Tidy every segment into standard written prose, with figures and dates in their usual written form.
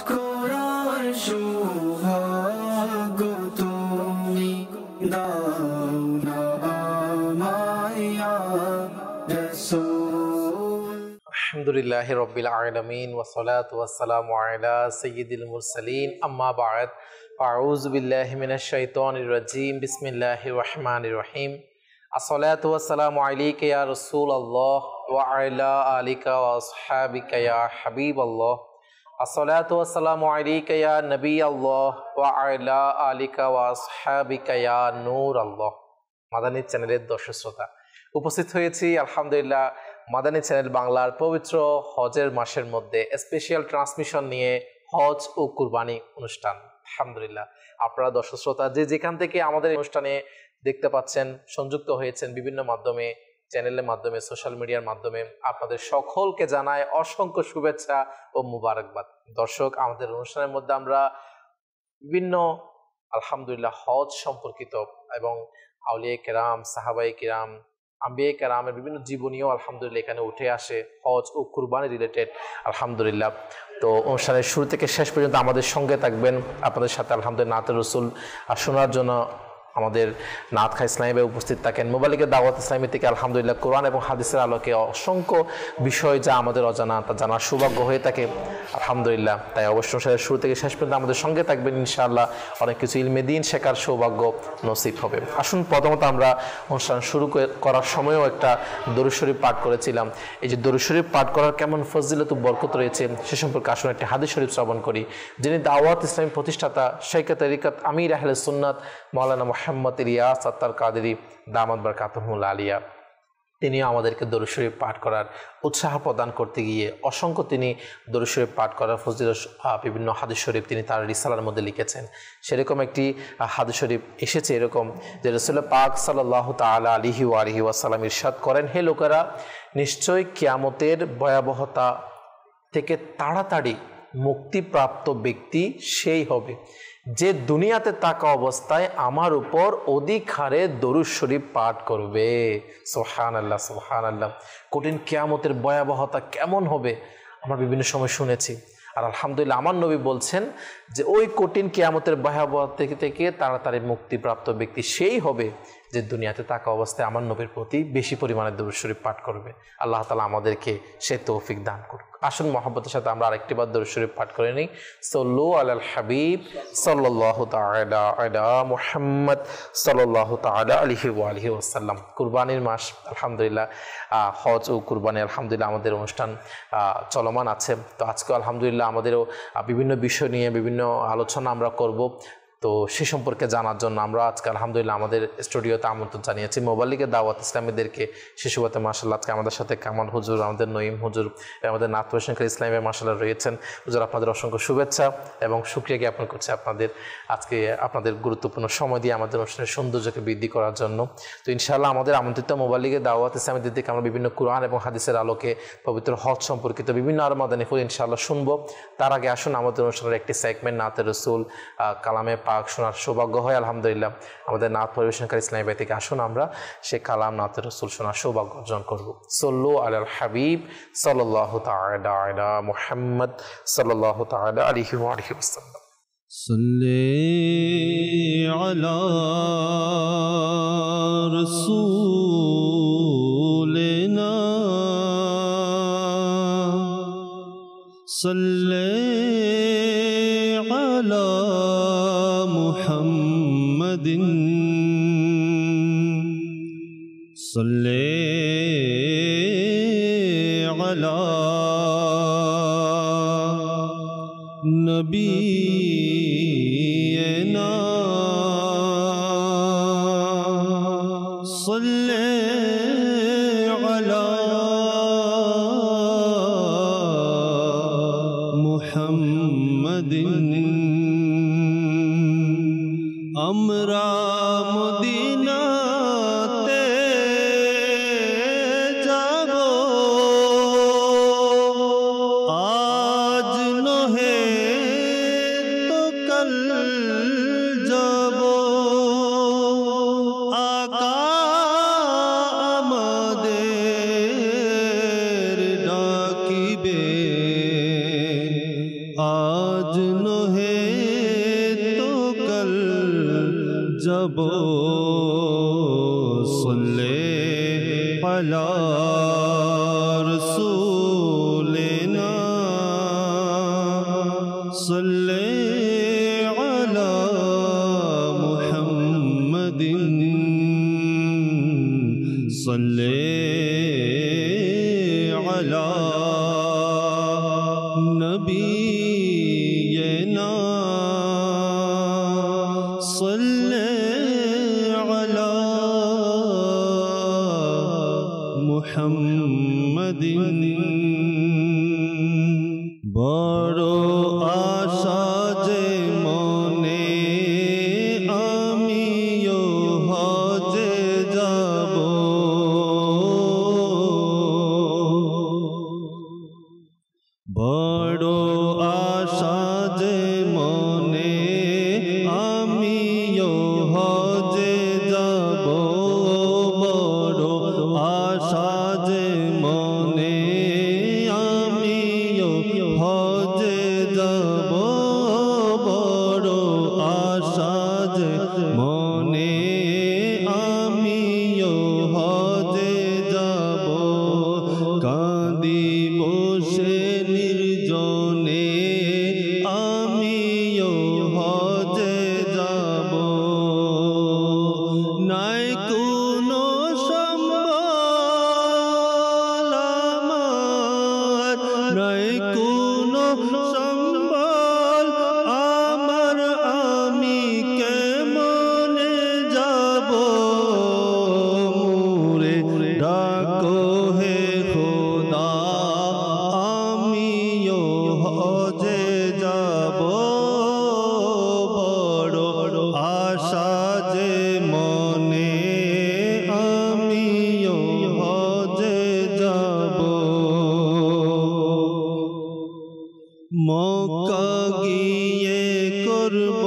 করার সৌভাগ্য তুমি দাও না আমায় ইয়া রাসূল। আলহামদুলিল্লাহি রাব্বিল আলামিন ওয়া সলাতু ওয়াস সালামু আলা সাইয়্যিদিল মুরসালিন আম্মা বা'দ আউযু বিল্লাহি মিনাশ শাইতানির রাজীম বিসমিল্লাহির রহমানির রহিম আসসালাতু ওয়াস সালামু আলাইকা ইয়া রাসূলুল্লাহ ওয়া আলা আলিকা ওয়া আসহাবিকা ইয়া হাবিবাল্লাহ আসসালাতু ওয়াস সালামু আলাইকা ইয়া নবিয়াল্লাহ ওয়া আলা আলিকা ওয়া আসহাবিকা ইয়া নূরাল্লাহ। মাদানী চ্যানেলের দর্শক শ্রোতা, উপস্থিত হয়েছি আলহামদুলিল্লাহ মাদানী চ্যানেল বাংলার পবিত্র হজের মাসের মধ্যে স্পেশাল ট্রান্সমিশন নিয়ে হজ ও কুরবানি অনুষ্ঠান। আলহামদুলিল্লাহ আপনারা দর্শক শ্রোতা যে যেখান থেকে আমাদের অনুষ্ঠানে দেখতে পাচ্ছেন, সংযুক্ত হয়েছেন বিভিন্ন মাধ্যমে, চ্যানেলের মাধ্যমে, সোশ্যাল মিডিয়ার মাধ্যমে, আপনাদের সকলকে জানায় অসংখ্য শুভেচ্ছা ও মুবারকবাদ। দর্শক, আমাদের অনুষ্ঠানের মধ্যে আমরা বিভিন্ন আলহামদুলিল্লাহ হজ সম্পর্কিত এবং আউলিয়া কেরাম, সাহাবায়ে কিরাম, আম্বিয়া কেরামের বিভিন্ন জীবনীও আলহামদুলিল্লাহ এখানে উঠে আসে, হজ ও কুরবানি রিলেটেড আলহামদুলিল্লাহ। তো অনুষ্ঠানের শুরু থেকে শেষ পর্যন্ত আমাদের সঙ্গে থাকবেন, আপনাদের সাথে আলহামদুলিল্লাহ নাতের রসুল শোনার জন্য আমাদের নাত খা ইসলামী ভাই উপস্থিত থাকেন। মোবাইলের দাওয়াত ইসলামী থেকে আলহামদুলিল্লাহ কোরআন এবং হাদিসের আলোকে অসংখ্য বিষয় যা আমাদের অজানা তা জানার সৌভাগ্য হয়ে থাকে আলহামদুলিল্লাহ। তাই অবশ্যই শুরু থেকে শেষ পর্যন্ত আমাদের সঙ্গে থাকবেন, ইনশাআল্লাহ অনেক কিছু ইলমে দ্বীন শেখার সৌভাগ্য নসিব হবে। আসুন প্রথমত আমরা অনুষ্ঠান শুরু করার সময়ও একটা দরুদ শরীফ পাঠ করেছিলাম। এই যে দরুদ শরীফ পাঠ করার কেমন ফজিলত ও বরকত রয়েছে সে সম্পর্কে আসুন একটি হাদিস শরীফ শ্রবণ করি, যিনি দাওয়াত ইসলামী প্রতিষ্ঠাতা শাইখে তরিকত আমির আহলে সুন্নাত মাওলানা মুহাম্মদ ইলিয়াস আত্তার কাদেরী দামাত বারকাতুহুল আলিয়া, তিনি আমাদেরকে দরুদ শরীফ পাঠ করার উৎসাহ প্রদান করতে গিয়ে অসংখ্য তিনি দরুদ শরীফ পাঠ করার ফজিলত বিভিন্ন হাদিস শরীফ তিনি তার রিসালার মধ্যে লিখেছেন। সেরকম একটি হাদিস শরীফ এসেছে এরকম যে রাসূল পাক সাল্লাল্লাহু তাআলা আলাইহি ওয়া আলিহি ওয়াসাল্লাম ইরশাদ করেন, হে লোকেরা, নিশ্চয় কিয়ামতের ভয়াবহতা থেকে তাড়াতাড়ি মুক্তিপ্রাপ্ত ব্যক্তি সেই হবে যে দুনিয়াতে থাকা অবস্থায় আমার উপর অধিক হারে দরুদ শরীফ পাঠ করবে। সুবহানাল্লাহ, সুবহানাল্লাহ। কঠিন কিয়ামতের ভয়াবহতা কেমন হবে আমরা বিভিন্ন সময় শুনেছি, আর আলহামদুলিল্লাহ আমার নবী বলছেন যে ওই কঠিন কিয়ামতের ভয়াবহতা থেকে তাড়াতাড়ি মুক্তিপ্রাপ্ত ব্যক্তি সেই হবে যে দুনিয়াতে থাকা অবস্থায় আমার নবীর প্রতি বেশি পরিমাণে দরুদ শরীফ পাঠ করবে। আল্লাহ তাআলা আমাদেরকে সে তৌফিক দান করুক। আসুন মহব্বতের সাথে আমরা আরেকটি বার দরুদ শরীফ পাঠ করে নিই। সাল্লু আলাল হাবিব সাল্লাল্লাহু তাআলা আলা মুহাম্মদ সাল্লাল্লাহু তাআলা আলাইহি ওয়া আলিহি ওয়াসাল্লাম। কুরবানির মাস আলহামদুলিল্লাহ, হজ ও কুরবানি আলহামদুলিল্লাহ আমাদের অনুষ্ঠান চলমান আছে। তো আজকে আলহামদুলিল্লাহ আমাদেরও বিভিন্ন বিষয় নিয়ে বিভিন্ন আলোচনা আমরা করব। তো সে সম্পর্কে জানার জন্য আমরা আজকে আলহামদুলিল্লাহ আমাদের স্টুডিওতে আমন্ত্রণ জানিয়েছি মোবাইলের দাওয়াত ইসলামীদেরকে। শিশুবাতে মাশাআল্লাহ আজকে আমাদের সাথে কামাল হুজুর, আমাদের নঈম হুজুর, আমাদের নাত হোসেন ইসলামী মাশাআল্লাহ রয়েছেন। হুজুর, আপনাদের অসংখ্য শুভেচ্ছা এবং শুকরিয়া জ্ঞাপন করছি আপনাদের আজকে আপনাদের গুরুত্বপূর্ণ সময় দিয়ে আমাদের অনুষ্ঠানের সৌন্দর্যকে বৃদ্ধি করার জন্য। তো ইনশাআল্লাহ আমাদের আমন্ত্রিত মোবাইলের দাওয়াত ইসলামীদের দিকে আমরা বিভিন্ন কুরআন এবং হাদিসের আলোকে পবিত্র হজ সম্পর্কিত বিভিন্ন আরো মাদানী ফুল ইনশাআল্লাহ শুনবো। তার আগে আসুন আমাদের অনুষ্ঠানের একটি সেগমেন্ট নাতের রসুল কালামে পাক শোনার সৌভাগ্য হয় আলহামদুলিল্লাহ আমাদের নাত পরিবেশনকারী ইসলামী ভাই থেকে। আসুন আমরা সে কালাম নাতের রসুল শোনার সৌভাগ্য অর্জন করব। সাল্লু আলাল হাবিব সাল্লাল্লাহু তাআলা আলা মুহাম্মদ সাল্লাল্লাহু তাআলা আলাইহি ওয়া আলিহি ওয়াসাল্লাম। সাল্লি আলা রাসূলিনা সাল্লি আলা মুহাম্মাদিন সাল্লি আলা নবিয়িনা সাল্লি আলা মুহাম্মাদিন। আমরা মদিনাতে যাব আজ নহে তো কাল যাব। আকা আমাদের ডাকিবে আজ आज नहे तो कल जब सल्ले अला रसूलिना सल्ले अला मुहम्मदिन सल्ले अला नबीना सल्ले अला मुहम्मदिन बड़ो आशा जे मने आमियो हजे जाबो बड़ो आशा जे मने आमियो हजे जाबो बड़ो आशा जे मने आमियो हजे जाबो बड़ो आशा जे मने आमियो हजे जाबो कांदी बसे निर्जने आमियो हजे जाबो নাই কোনো সম্বল আমার নাই কোনো সম্বল আমার আমি কেমনে যাব মুরে ডাকো হে খোদা আমিও হজে যাব বড় আশা যে মনে আমিও হজে যাব মক্কা গিয়ে করব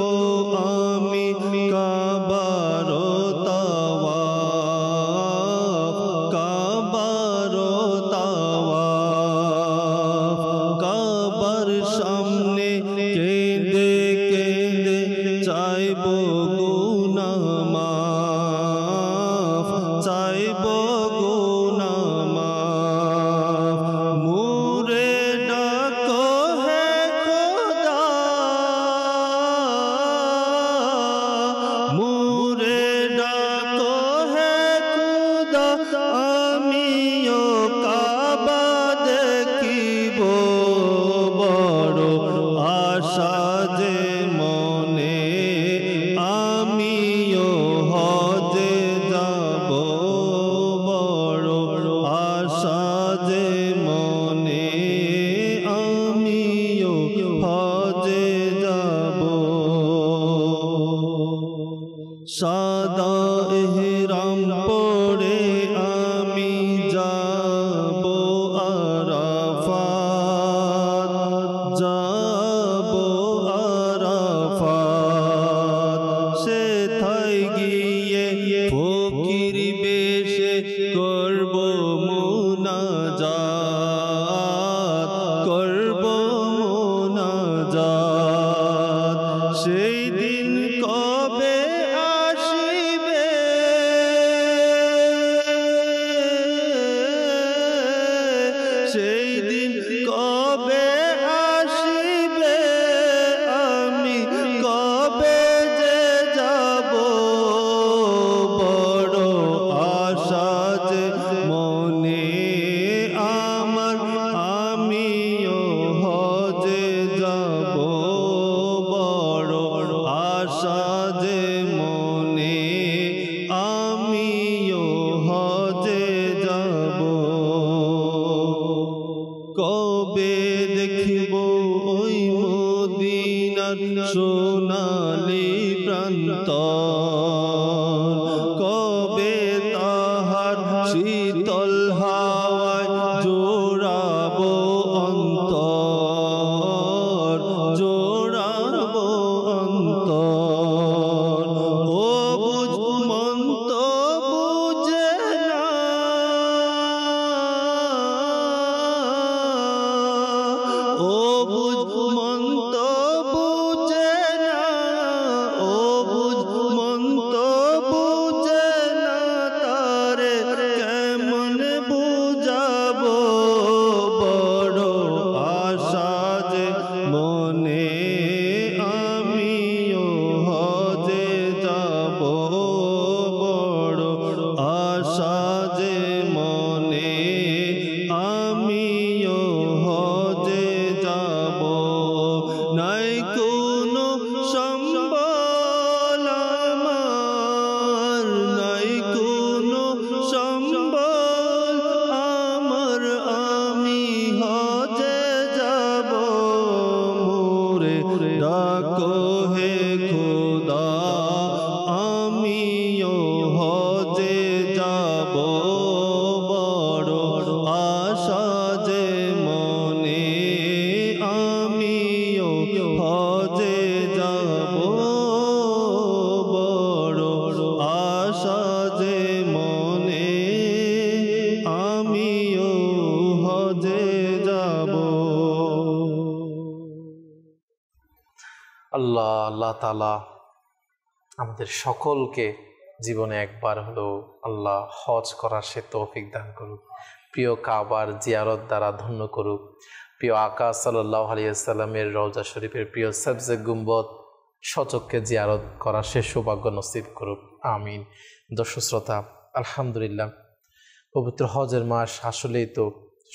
আমি কাবার তাওয়াফ কাবার তাওয়াফ কাবার সামনে কেঁদে কেঁদে চাইব গুনাহ মাফ চাইব গুনাহ মাফ মুরে ডাকো হে খোদা মুরে ডাকো হে খোদা আমিও কাবা দেখিব বড় আশা যে মনে আমিও হজে যাব বড় আশা যে মনে আমিও হজে যাব সাদা ইহরাম পড়ে আমি যাব আরাফাত যাব আরাফাত সেথায় গিয়ে ফকির বেশে করব মুনাজাত করব মুনাজাত সেই দিন কবে আসিবে সেই দিন কবে আসিবে আমি কবে যে যাব বড় আশা যে মনে আমার আমিও হজে যাব বড় আশা যে মনে আমিও হজে যাব কবে দেখব ওই মদিনার সোনালি প্রান্ত কবে তাহার শীতল হাওয়ায় জোড়াবো অন্তর জোড়াবো অন্তর ও বুঝ মন তো বুঝে না ও বুঝ মন তো রে ডাকো হে খোদা আমিও হজে যাব বড় আশা যে মনে আমিও হজে যাব বড় আশা যে মনে আমিও হজে যাব। আল্লাহ আল্লাহ তাআলা আমাদের সকলকে জীবনে একবার হলেও আল্লাহ হজ করার সে তৌফিক দান করুক, প্রিয় কাবার জিয়ারত দ্বারা ধন্য করুক, প্রিয় আকা সাল্লাল্লাহু আলাইহি ওয়াসাল্লামের রওজা শরীফের প্রিয় সবজে গুম্বদ সচক্ষে জিয়ারত করার সে সৌভাগ্য নসিব করুক, আমিন। দর্শক শ্রোতা, আলহামদুলিল্লাহ পবিত্র হজের মাস আসলেই তো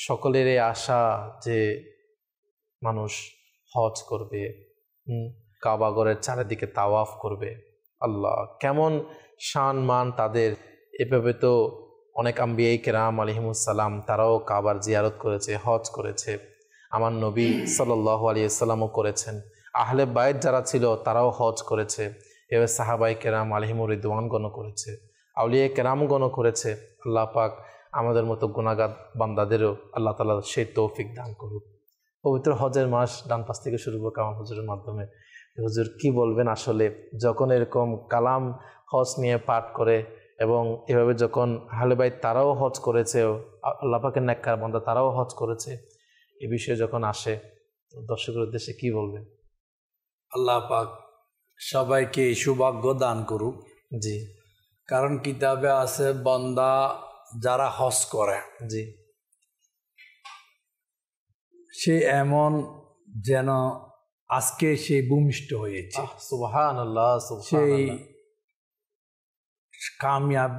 সকলেরই আশা যে মানুষ হজ করবে, কাবাগরের চারিদিকে তাওয়াফ করবে। আল্লাহ কেমন শান মান তাদের! এভাবে তো অনেক আম্বিয়াই কেরাম আলাইহিমুসসালাম তারাও কাবার জিয়ারত করেছে, হজ করেছে। আমার নবী সাল্লাল্লাহু আলাইহি ওয়াসাল্লামও করেছেন, আহলে বাইত যারা ছিল তারাও হজ করেছে, এভাবে সাহাবাই কেরাম আলাইহিমুর রিদওয়ানগণ করেছে, আউলিয়া কেরামগণ করেছে। আল্লাহ পাক আমাদের মতো গুনাহগার বান্দাদেরও আল্লাহ তাআলা সেই তৌফিক দান করুক। পবিত্র হজের মাস ডান পাশ থেকে শুরু করব কামাল হুজুরের মাধ্যমে। হুজুর কি বলবেন আসলে যখন এরকম কালাম হজ নিয়ে পাঠ করে এবং এভাবে যখন আহলে বাইত তারাও হজ করেছে, আল্লাহ পাকের নেককার বান্দা তারাও হজ করেছে, এ বিষয়ে যখন আসে দর্শকের উদ্দেশ্যে কি বলবেন? আল্লাহ পাক সবাইকে সৌভাগ্য দান করুক। জি, কারণ কিতাবে আছে বান্দা যারা হজ করে জি, সে এমন যেন আজকে সে ভূমিষ্ঠ হয়েছে, সুবহানাল্লাহ, সেই সুবহানাল্লাহ, কামিয়াব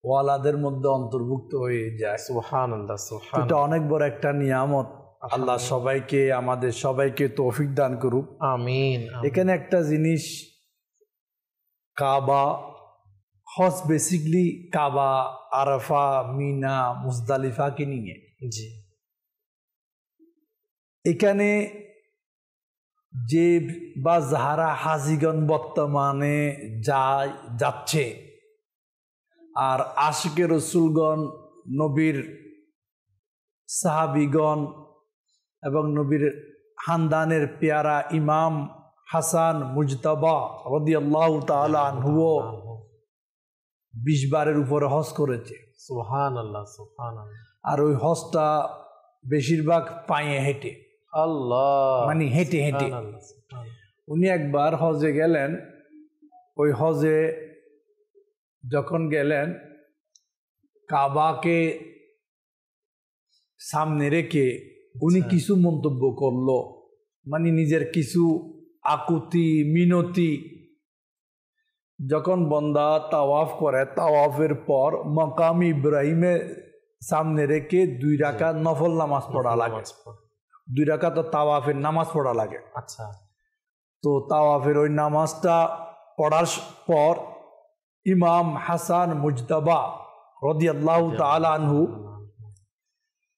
ওয়ালাদের মধ্যে অন্তর্ভুক্ত হয়ে যায়। সুবহানাল্লাহ, এটা সুবহানাল্লাহ, অনেক বড় একটা নিয়ামত। আল্লাহ সবাইকে আমাদের সবাইকে তৌফিক দান করুক, আমিন। এখানে একটা জিনিস, কাবা হজ বেসিকলি কাবা, আরাফা, মিনা, মুজদালিফাকে নিয়ে। জি, এখানে যে বা যাহারা হাজিগণ বর্তমানে যাচ্ছে আর আশিকে রসুলগণ, নবীর সাহাবিগণ এবং নবীর খানদানের পেয়ারা ইমাম হাসান মুজতাবা রাদিয়াল্লাহু তাআলা আনহুও 20 বারের উপরে হজ করেছে। সুবহানাল্লাহ, সুবহানাল্লাহ। আর ওই হজটা বেশিরভাগ পায়ে হেঁটে, আল্লাহ, মানে হেঁটে হেঁটে। সুবহানাল্লাহ, সুবহানাল্লাহ। উনি একবার হজে গেলেন, ওই হজে যখন গেলেন কাবাকে সামনে রেখে উনি কিছু মন্তব্য করলো, মানে নিজের কিছু আকুতি মিনতি। যখন বান্দা তাওয়াফ করে, তাওয়াফের পর মাকাম ইব্রাহিমের সামনে রেখে 2 রাকাত নফল নামাজ পড়া লাগে। 2 রাকাত তো তাওয়াফের নামাজ পড়া লাগে। আচ্ছা, তো তাওয়াফের ওই নামাজটা পড়ার পর ইমাম হাসান মুজতাবা রাদিয়াল্লাহু তাআলা আনহু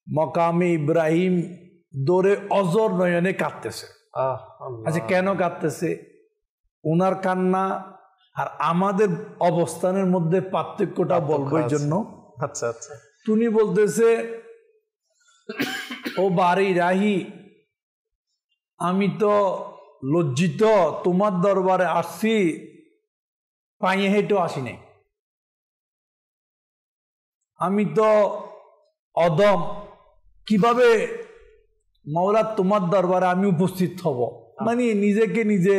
মাকামে ইব্রাহিম দৌড়ে অজর নয়নে কাঁদতেছে। আচ্ছা, কেন কাঁদতেছে? ওনার কান্না আর আমাদের অবস্থানের মধ্যে পার্থক্যটা বলবো এই জন্য। আচ্ছা, আচ্ছা। তুমি বলতেছে, ও বাড়ি রাহি, আমি তো লজ্জিত, তোমার দরবারে আসছি, পায়ে হেঁটেও আসি নাই। আমি তো অদম, কিভাবে মাওলা তোমার দরবারে আমি উপস্থিত হব? মানে নিজেকে নিজে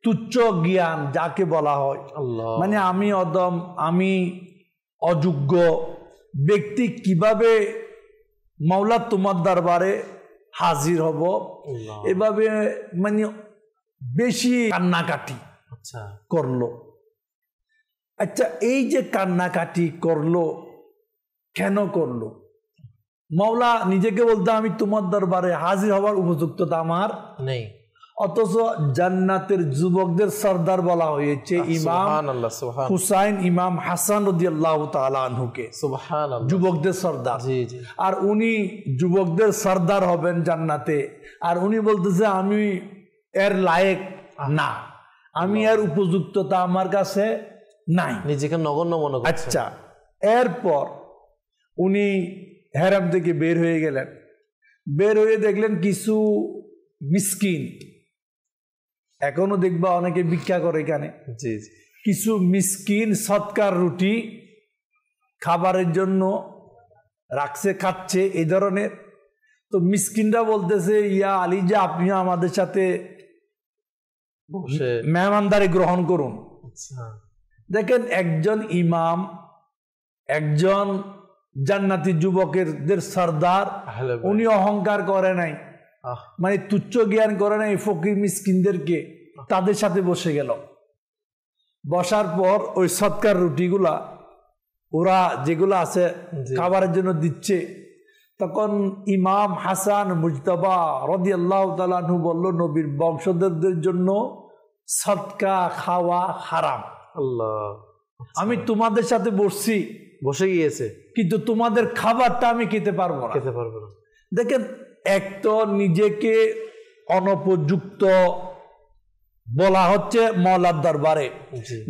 তুচ্ছ জ্ঞান যাকে বলা হয়, মানে আমি অদম, আমি অযোগ্য ব্যক্তি, কিভাবে মাওলা তোমার দরবারে হাজির হব? এভাবে মানে বেশি কান্নাকাটি করলো। আচ্ছা, এই যে কান্নাকাটি করলো, কেন করলো? মাওলা নিজেকে বলতে আমি তোমার দরবারে হাজির হওয়ার উপযুক্ততা আমার নেই, অথচ জান্নাতের যুবকদের সর্দার বলা হয়েছে ইমাম হুসাইন, ইমাম হাসান রাদিয়াল্লাহু তাআলা আনহুকে যুবকদের সর্দার। আর উনি যুবকদের সর্দার হবেন জান্নাতে, আর উনি বলতেছে আমি এর লায়েক না, আমি এর উপযুক্ততা আমার কাছে নাই, নিজেকে নগণ্য মনে করছেন। আচ্ছা, এরপর উনি হেরাম থেকে বের হয়ে গেলেন। বের হয়ে দেখলেন কিছু মিসকিন, এখনো দেখবা অনেকে ভিক্ষা করে এখানে, জি জি, কিছু মিসকিন সৎকার রুটি খাবারের জন্য রাখছে, খাচ্ছে এই ধরনের। তো মিসকিনরা বলতেছে, ইয়া আলী, যে আপনি আমাদের সাথে বসে মেহমানদারি গ্রহণ করুন। আচ্ছা, দেখেন, একজন ইমাম, একজন জান্নাতি যুবকের সর্দার, উনি অহংকার করে নাই, মানে তুচ্ছ জ্ঞান করে নাই ফকির মিসকিনদেরকে, তাদের সাথে বসে গেল। বসার পর ওই সৎকার রুটিগুলা ওরা যেগুলো আছে খাবারের জন্য দিচ্ছে, তখন ইমাম হাসান মুজতবা রাদিয়াল্লাহু তাআলা আনহু বলল, নবীর বংশধরদের জন্য সদকা খাওয়া হারাম। আল্লাহ, আমি তোমাদের সাথে বসছি, বসে গিয়েছে, কিন্তু তোমাদের খাবারটা আমি খেতে পারবো না। খেতে পারবো না। দেখেন, এক তো নিজেকে অনুপযুক্ত বলা হচ্ছে মওলার দরবারে,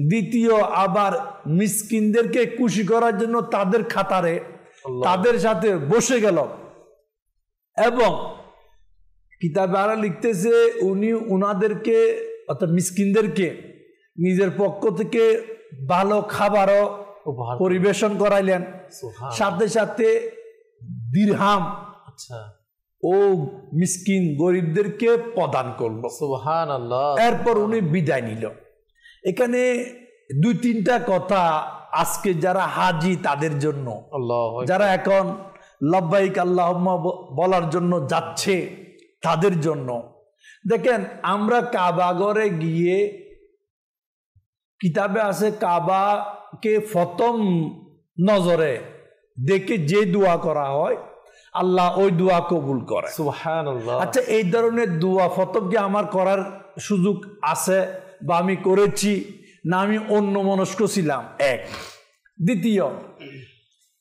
দ্বিতীয় আবার মিসকিনদেরকে খুশি করার জন্য তাদের খাতারে তাদের সাথে বসে গেল। এবং কিতাবে আরা লিখতেছে, উনি উনাদেরকে অর্থাৎ মিসকিনদেরকে নিজের পক্ষ থেকে ভালো খাবারও পরিবেশন করাইলেন, সাথে সাথে দিরহাম আচ্ছা ও মিসকিন গরিবদেরকে প্রদান করলো। সুবহানাল্লাহ। এরপর উনি বিদায় নিল। এখানে দুই তিনটা কথা আজকে যারা হাজি তাদের জন্য, যারা এখন লব্বাইক আল্লাহুম্মা বলার জন্য যাচ্ছে তাদের জন্য। দেখেন, আমরা কাবাগরে গিয়ে, কিতাবে আছে কাবাকে প্রথম নজরে দেখে যে দোয়া করা হয় আল্লাহ ওই দোয়া কবুল করে। সুবহানাল্লাহ। আচ্ছা, এই ধরনের দোয়া প্রথম কি আমার করার সুযোগ আছে বা আমি করেছি, না আমি অন্য মনস্ক ছিলাম? এক। দ্বিতীয়,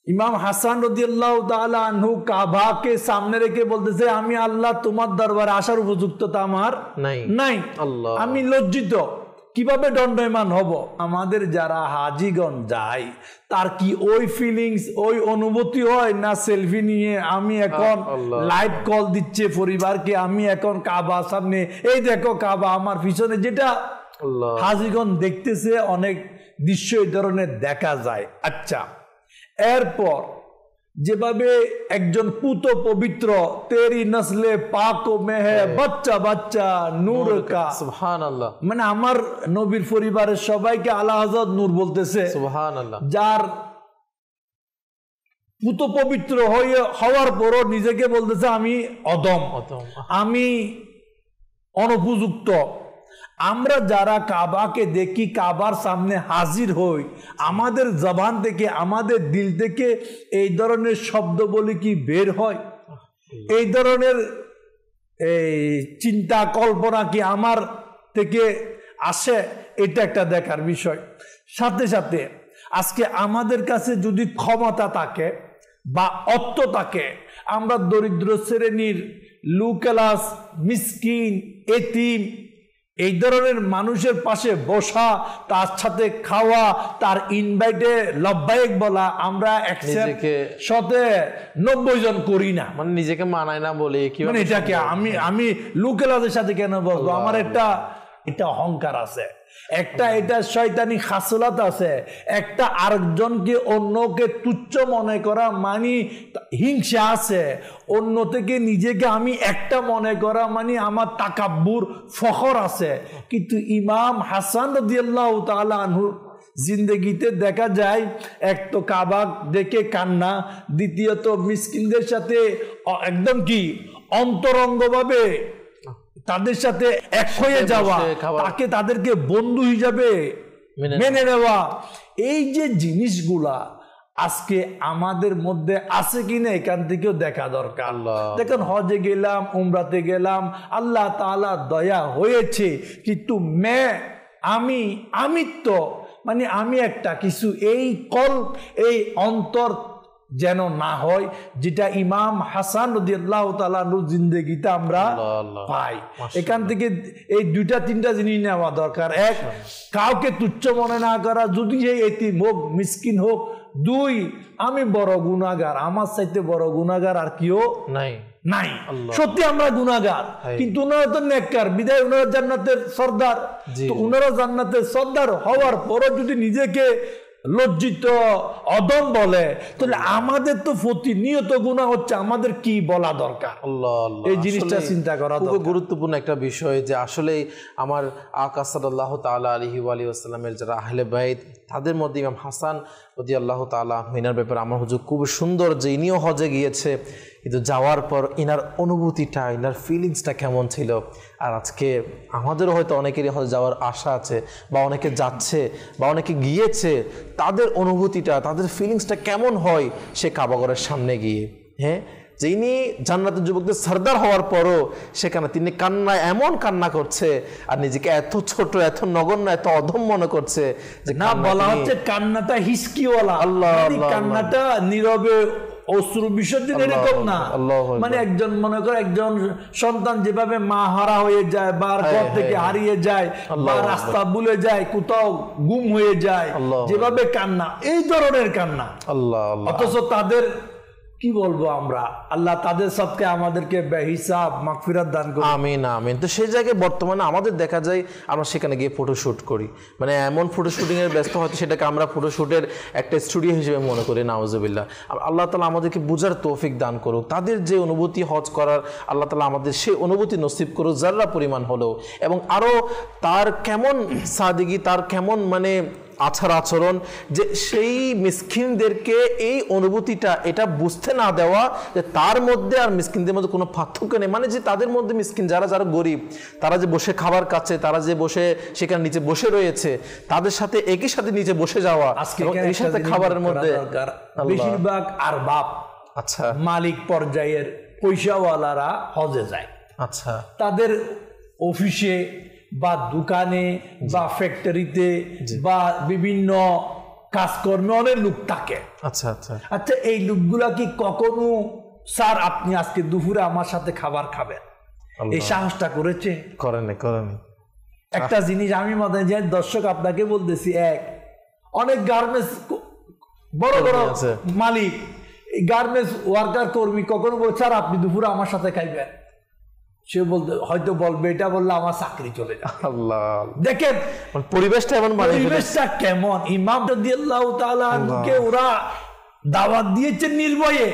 ইমাম হাসান রাদিয়াল্লাহু তাআলা আনহু কাবাকে সামনে রেখে বলতেছে, আমি আল্লাহ তোমার দরবারে আসার উপযুক্ততা আমার নাই, আমি লজ্জিত, কিভাবে দণ্ডায়মান হব? আমাদের যারা হাজিগণ যায় তার কি ওই ফিলিংস, ওই অনুভূতি হয় না? সেলফি নিয়ে আমি এখন লাইভ কল দিচ্ছে পরিবারকে, আমি এখন কাবা সামনে, এই দেখো কাবা আমার পিছনে, যেটা হাজিগণ দেখতেছে, অনেক দৃশ্য এই ধরনের দেখা যায়। আচ্ছা, এরপর যেভাবে একজন পুত পবিত্র, তেরি নসলে পাক ও মেহে বাচ্চা বাচ্চা নূর কা, সুবহানাল্লাহ, মানে আমার নবীর পরিবারের সবাইকে আলা হযরত নূর বলতেছে। সুবহানাল্লাহ। যার পুত পবিত্র হওয়ার পরও নিজেকে বলতেছে আমি অদম, আমি অনুপযুক্ত। আমরা যারা কাবাকে দেখি, কাবার সামনে হাজির হই, আমাদের জবান থেকে, আমাদের দিল থেকে এই ধরনের শব্দ বলি কি বের হয়? এই ধরনের চিন্তা কল্পনা কি আমার থেকে আসে? এটা একটা দেখার বিষয়। সাথে সাথে আজকে আমাদের কাছে যদি ক্ষমতা থাকে বা অর্থ থাকে, আমরা দরিদ্র শ্রেণীর, লো ক্লাস, মিসকিন, এতিম, এই ধরনের মানুষের পাশে বসা, তার সাথে খাওয়া, তার ইনভাইটে লব্বাইক বলা, আমরা 190 জন করি না। মানে নিজেকে মানায় না বলে কি, মানে এটাকে আমি লোকেলাদের সাথে কেন বলবো? আমার এটা অহংকার আছে, এটা শয়তানি খাসলাত আছে, একটা আরেকজনকে অন্যকে তুচ্ছ মনে করা, মানে হিংসা আছে, অন্য থেকে নিজেকে আমি একটা মনে করা, মানে আমার তাকাব্বুর, ফখর আছে। কিন্তু ইমাম হাসান রাদিয়াল্লাহু তাআলা আনহু জিন্দেগিতে দেখা যায়, এক তো কাবা দেখে কান্না, দ্বিতীয়ত মিসকিনদের সাথে একদম কি অন্তরঙ্গভাবে তাদের সাথে এক হয়ে যাওয়া, তাদেরকে বন্ধু হিসাবে মেনে নেওয়া। এই যে জিনিসগুলা আজকে আমাদের মধ্যে আছে কিনা, এখান থেকেও দেখা দরকার। দেখেন, হজে গেলাম, উমরাতে গেলাম, আল্লাহ তাআলা দয়া হয়েছে, কিন্তু আমিত্ব, মানে আমি একটা কিছু, এই অন্তর যেন না হয়, যেটা ইমাম হাসান রাদিয়াল্লাহু তাআলা আনহু জিন্দেগিতে আমরা পাই। এখান থেকে এই দুইটা তিনটা জিনিস নেওয়া দরকার। এক, কাউকে তুচ্ছ মনে না করা, যদি এই এতিম হোক মিসকিন হোক। দুই, আমি বড় গুনাহগার, আমার চাইতে বড় গুনাহগার আর কেউ নাই। সত্যি আমরা গুনাহগার, কিন্তু উনারা তো নেককার, বিদায় উনারা জান্নাতের সর্দার। তো উনারা জান্নাতের সর্দার হওয়ার পরও যদি নিজেকে লজ্জিত অদম বলে, তাহলে আমাদের তো প্রতিনিয়ত গুনাহ হচ্ছে, আমাদের কি বলা দরকার? এই জিনিসটা চিন্তা করা খুব গুরুত্বপূর্ণ একটা বিষয়, যে আসলে আমার আকা সাল্লাল্লাহু তাআলা আলাইহি ওয়া আলিহি ওয়াসাল্লামের যারা আহলে বাইত, তাদের মধ্যে ইমাম হাসান রাদিয়াল্লাহু তাআলা ইনার ব্যাপারে আমার হুজুর খুব সুন্দর, যে ইনিও হজে গিয়েছে, কিন্তু যাওয়ার পর ইনার অনুভূতিটা, ইনার ফিলিংসটা কেমন ছিল। আর আজকে আমাদেরও হয়তো অনেকেরই হজে যাওয়ার আশা আছে, বা অনেকে যাচ্ছে, বা অনেকে গিয়েছে, তাদের অনুভূতিটা, তাদের ফিলিংসটা কেমন হয় সে কাবাগরের সামনে গিয়ে। হ্যাঁ, যে ইনি জান্নাতের যুবকদের সর্দার হওয়ার পরও সেখানে তিনি কান্নায় এমন কান্না করছে, আর নিজেকে এত ছোট, এত নগণ্য, এত অধম মনে করছে, যে না বলা হচ্ছে কান্নাটা হিসকিওয়ালা। আল্লাহ, কান্নাটা নীরবে অশ্রু বিসর্জন, এরকম না। মানে একজন মনে করে একজন সন্তান যেভাবে মা হারা হয়ে যায়, বা ঘর থেকে হারিয়ে যায়, বা রাস্তা ভুলে যায়, কোথাও গুম হয়ে যায়, যেভাবে কান্না, এই ধরনের কান্না। অথচ তাদের কি বলবো আমরা, আল্লাহ তাদের সবকে আমাদেরকে বেহিসাব মাগফিরাত দান করুন। আমিন আমিন। তো সেই জায়গায় বর্তমানে আমাদের দেখা যায় আমরা সেখানে গিয়ে ফটোশ্যুট করি, মানে এমন ফটোশ্যুটিং এর ব্যস্ত, হয়তো সেটাকে আমরা ফটোশ্যুটের একটা স্টুডিও হিসেবে মনে করি। নাউজুবিল্লাহ। আল্লাহ তাআলা আমাদেরকে বুঝার তৌফিক দান করুক, তাদের যে অনুভূতি হজ করার, আল্লাহ তাআলা আমাদের সেই অনুভূতি নসিব করুক যারা পরিমাণ হলেও, এবং আরও তার কেমন সাদিগি, তার কেমন মানে আচার আচরণ, যে সেই মিসকিনদেরকে এই অনুভূতিটা এটা বুঝতে না দেওয়া, যে তার মধ্যে আর মিসকিনদের মধ্যে কোনো পার্থক্য নেই। মানে যে তাদের মধ্যে মিসকিন যারা যারা গরিব, তারা যে বসে খাবার খাচ্ছে, তারা যে বসে সেখানে নিচে বসে রয়েছে, তাদের সাথে একই সাথে নিচে বসে যাওয়া, এবং এই সাথে খাবারের মধ্যে বেশিরভাগ আর বাপ, আচ্ছা, মালিক পর্যায়ের পয়সাওয়ালারা হজে যায়। আচ্ছা, তাদের অফিসে বা দোকানে বা ফ্যাক্টরিতে বা বিভিন্ন কাজকর্মে অনেক লোক থাকে। আচ্ছা আচ্ছা আচ্ছা, এই লোকগুলা কি কখনো স্যার আপনি আজকে দুপুরে আমার সাথে খাবার খাবেন, এই সাহসটা করেছে? করেনি। একটা জিনিস আমি মনে যে দর্শক আপনাকে বলতেছি, অনেক গার্মেন্টস বড় বড় মালিক, গার্মেন্টস ওয়ার্কার কর্মী কখনো বলছে স্যার আপনি দুপুরে আমার সাথে খাইবেন, সে বলতে হয়তো বলবে এটা বললে আমার চাকরি চলে যায়। আল্লাহ, দেখেন পরিবেশটা এমন, পরিবেশটা কেমন। ইমাম রাদিয়াল্লাহু তাআলা আনহুকে ওরা দাওয়াত দিয়েছে নির্ভয়ে,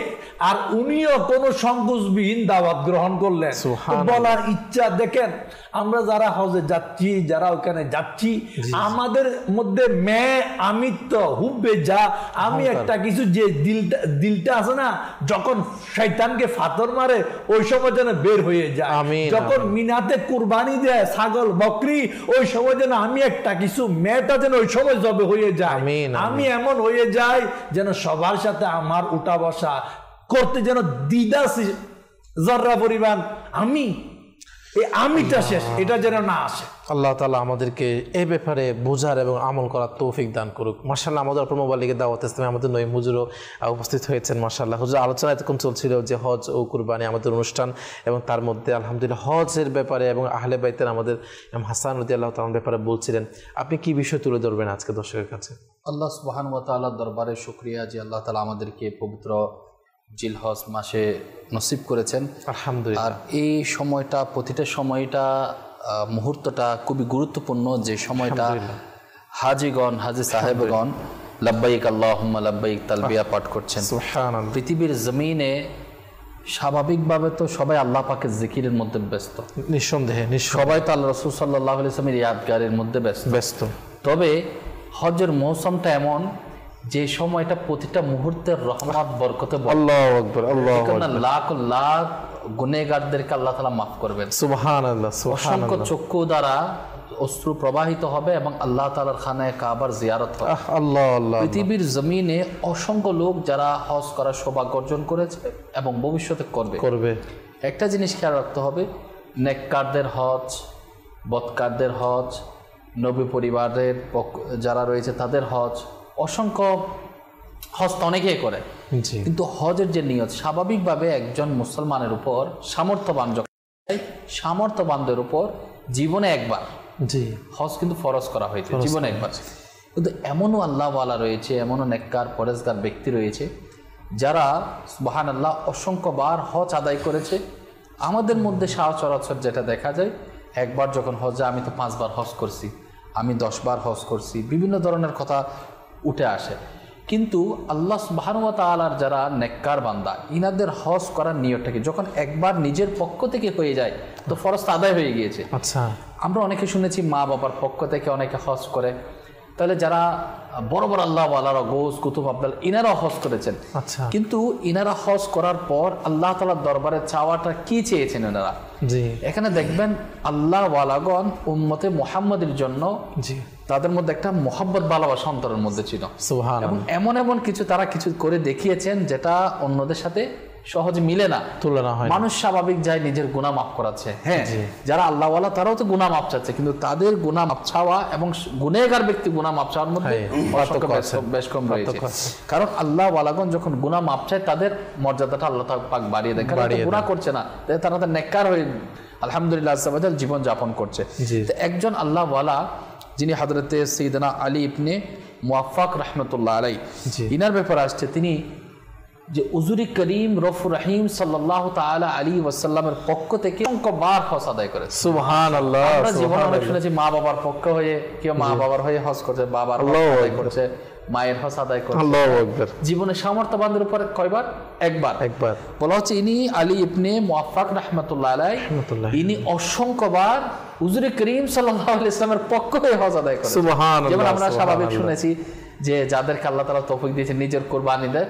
আর উনিও কোনো সংকোচবিহীন দাওয়াত গ্রহণ করলেন। বলার ইচ্ছা, দেখেন আমরা যারা হজে যাচ্ছি, যারা ওখানে যাচ্ছি, আমাদের মধ্যে আমিত্ব হুব্বে যা, আমি একটা কিছু যে দিলটা আছে না, যখন শয়তানকে ফাতর মারে ওই সময় যেন বের হয়ে যায়। যখন মিনাতে কুরবানি দেয় ছাগল বকরি, ওই সময় যেন আমি একটা কিছু মেয়েটা যেন ওই সময় জবে হয়ে যায়। আমি এমন হয়ে যাই যেন সবার সাথে আমার উঠা বসা করতে যেন দ্বিধা জর্রা পরিমাণ আমিটা শেষ, এটা যেন না আসে। আল্লাহ তাআলা আমাদেরকে এই ব্যাপারে বোঝার এবং আমল করার তৌফিক দান করুক। মাশাআল্লাহ, আমাদের অপর মোবাইল লিগে দাওয়াত ইসলামে আমাদের নঈম হুজুরও উপস্থিত হয়েছেন। মাশাআল্লাহ, হুজুর আলোচনা এতক্ষণ চলছিল যে হজ ও কুরবানি আমাদের অনুষ্ঠান, এবং তার মধ্যে আলহামদুলিল্লাহ হজের ব্যাপারে এবং আহলে বাইতের আমাদের ইমাম হাসান রাদিয়াল্লাহু তাআলার ব্যাপারে বলছিলেন। আপনি কি বিষয় তুলে ধরবেন আজকে দর্শকের কাছে? আল্লাহ সুবহানাহু ওয়া তাআলার দরবারে শুকরিয়া যে আল্লাহ তাআলা আমাদেরকে পবিত্র জিলহজ মাসে নসিব করেছেন, আলহামদুলিল্লাহ। আর এই সময়টা, প্রতিটা সময়টা, মুহূর্তটা খুবই গুরুত্বপূর্ণ, যে সময়টা হাজিগণ, হাজি সাহেবগণ লাব্বাইক আল্লাহুম্মা লাব্বাইক তালবিয়া পাঠ করছেন। সুবহানাল্লাহ। পৃথিবীর জমিনে স্বাভাবিকভাবে তো সবাই আল্লাহ পাকের জিকিরের মধ্যে ব্যস্ত, নিঃসন্দেহে সবাই তো আল্লাহ রাসূল সাল্লাল্লাহু আলাইহি ওয়াসাল্লামের ইয়াদগারের মধ্যে ব্যস্ত। তবে হজের মৌসুমটা এমন যে সময়টা প্রতিটা মুহূর্তের রহমত বরকতে, আল্লাহু আকবার, আল্লাহু আকবার, লাখ লাখ গুনাহগারদেরকে আল্লাহ তাআলা মাফ করবেন। সুবহানাল্লাহ, সুবহানাল্লাহ। অসংখ্য চক্ষু দ্বারা অশ্রু প্রবাহিত হবে এবং আল্লাহ তাআলার খানায়ে কাবার জিয়ারত হবে। আল্লাহ আল্লাহ। পৃথিবীর জমিনে অসংখ্য লোক যারা হজ করার সৌভাগ্য অর্জন করেছে এবং ভবিষ্যতে করবে। একটা জিনিস খেয়াল রাখতে হবে, নেককারদের হজ, বদকারদের হজ, নবী পরিবারের যারা রয়েছে তাদের হজ, অসংখ্য হজ তো অনেকেই করে, জি কিন্তু হজের যে নিয়ত স্বাভাবিকভাবে একজন মুসলমানের উপর সামর্থ্যবান সামর্থ্যবানদের উপর জীবনে একবার জি হজ কিন্তু ফরজ করা হয়েছে জীবনে একবার। কিন্তু এমনও আল্লাহওয়ালা রয়েছে, এমনও নেককার পরেজগার ব্যক্তি রয়েছে যারা সুবহানাল্লাহ অসংখ্যবার হজ আদায় করেছে। আমাদের মধ্যে সচরাচর যেটা দেখা যায়, একবার যখন হজে আমি তো 5 বার হজ করছি, আমি 10 বার হজ করছি, বিভিন্ন ধরনের কথা উঠে আসে। কিন্তু আল্লাহ সুবহানাহু ওয়া তাআলার যারা নেককার বান্দা, ইনাদের হজ করার নিয়তটা কি, যখন একবার নিজের পক্ষ থেকে হয়ে যায় তো ফরজ আদায় হয়ে গিয়েছে। আচ্ছা, আমরা অনেকে শুনেছি মা বাবার পক্ষ থেকে অনেকে হজ করে, তাহলে যারা বড় বড় আল্লাহ ওয়ালারা গোস কুতুব আব্দাল ইনারা হজ করেছেন। আচ্ছা, কিন্তু ইনারা হজ করার পর আল্লাহ তাআলার দরবারে চাওয়াটা কি চেয়েছেন এনারা? জি এখানে দেখবেন আল্লাহ ওয়ালাগণ উম্মতে মুহাম্মাদের জন্য জি তাদের মধ্যে একটা মহব্বত ভালোবাসা অন্তরের মধ্যে ছিল, এবং সুবহানাল্লাহ, এমন এমন কিছু তারা কিছু করে দেখিয়েছেন যেটা অন্যদের সাথে সহজে মিলে না, তুলনা হয়। মানুষ স্বাভাবিক যায় নিজের গুনাহ মাফ করাচ্ছে। হ্যাঁ, যারা আল্লাহ ওয়ালা তারাও তো গুনাহ মাফ চাচ্ছে, কিন্তু তাদের গুনাহ মাফ চাওয়া এবং গুনাহগার ব্যক্তি গুনাহ মাফ চাওয়ার মধ্যে বেশ কম রয়েছে। কারণ আল্লাহ ওয়ালাগণ যখন গুনাহ মাফ চায় তাদের মর্যাদাটা আল্লাহ পাক বাড়িয়ে দেয়, কারণ গুনাহ করছে না, তারা তো নেককার হয়ে আলহামদুলিল্লাহ জীবন যাপন করছে। তো একজন আল্লাহ ওয়ালা যিনি হযরতে সাইয়েদনা আলী ইবনে মুওয়াফফাক রাহমাতুল্লাহ আলাইহি, ইনার ব্যাপারে আসছে তিনি যে হুজুরে করিম রউফুর রহিম সাল্লাল্লাহু তাআলা আলাইহি ওয়াসাল্লামের পক্ষ থেকে অনেকবার হজ আদায় করেছে। সুবহানাল্লাহ, আমরা জীবনে অনেক শুনেছি মা বাবার পক্ষ হয়ে কেউ মা বাবার হয়ে হজ করছে, বাবার হজ আদায় করছে, মায়ের হজ আদায় করছে। আল্লাহু আকবার। জীবনে সামর্থ্যবানদের উপরে কয়বার? একবার। বলা হচ্ছে ইনি আলী ইবনে মুওয়াফফাক রাহমাতুল্লাহ আলাইহি, ইনি অসংখ্যবার হুজুরে করিম সাল্লাল্লাহু আলাইহি ওয়াসাল্লামের পক্ষ হয়ে হজ আদায় করেছেন। সুবহানাল্লাহ। যেমন আমরা স্বাভাবিক শুনেছি যে যাদেরকে আল্লাহ তাআলা তৌফিক দিয়েছে নিজের কুরবানি দেয়,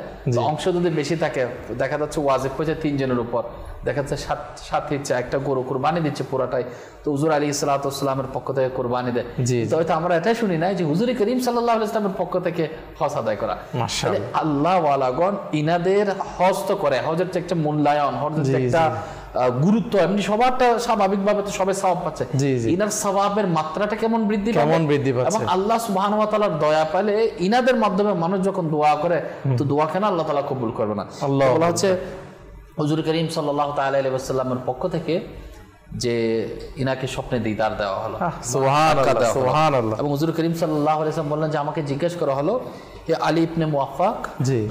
অংশ যদি বেশি থাকে, দেখা যাচ্ছে ওয়াজিব হয়েছে 3 জনের উপর, দেখা যাচ্ছে 7 ইচ্ছা একটা গরু কুরবানি দিচ্ছে পুরাটাই, তো হুজুর আলাইহিস সালাতু ওয়াস সালামের পক্ষ থেকে কুরবানি দেয়। তো হয়তো আমরা এটাই শুনি না যে হুজুরে করিম সাল্লাল্লাহু আলাইহি ওয়াসাল্লামের পক্ষ থেকে হজ আদায় করা। মাশাআল্লাহ, আল্লাহ ওয়ালাগণ ইনাদের হজ তো করে, হজের যে একটা মূল্যায়ন, হজের যে একটা গুরুত্ব, এমনি সবারটা স্বাভাবিকভাবে তো সবাই সওয়াব পাচ্ছে, ইনার সওয়াবের মাত্রাটা কেমন বৃদ্ধি পাচ্ছে, এবং আল্লাহ সুবহানাহু ওয়া তাআলার দয়া পেলে ইনাদের মাধ্যমে মানুষ যখন দোয়া করে তো দোয়া কেন আল্লাহ তাআলা কবুল করবে না? বলা হচ্ছে হুজুর করিম সাল্লাল্লাহু তাআলা আলাইহি ওয়াসাল্লামের পক্ষ থেকে যে ইনাকে স্বপ্নে দিদার দেওয়া হলো, সুবহানাল্লাহ সুবহানাল্লাহ, এবং হুজুর করিম সাল্লাল্লাহু আলাইহি ওয়াসাল্লাম বললেন যে আমাকে জিজ্ঞেস করা হলো, হে আলী ইবনে মুওয়াফফাক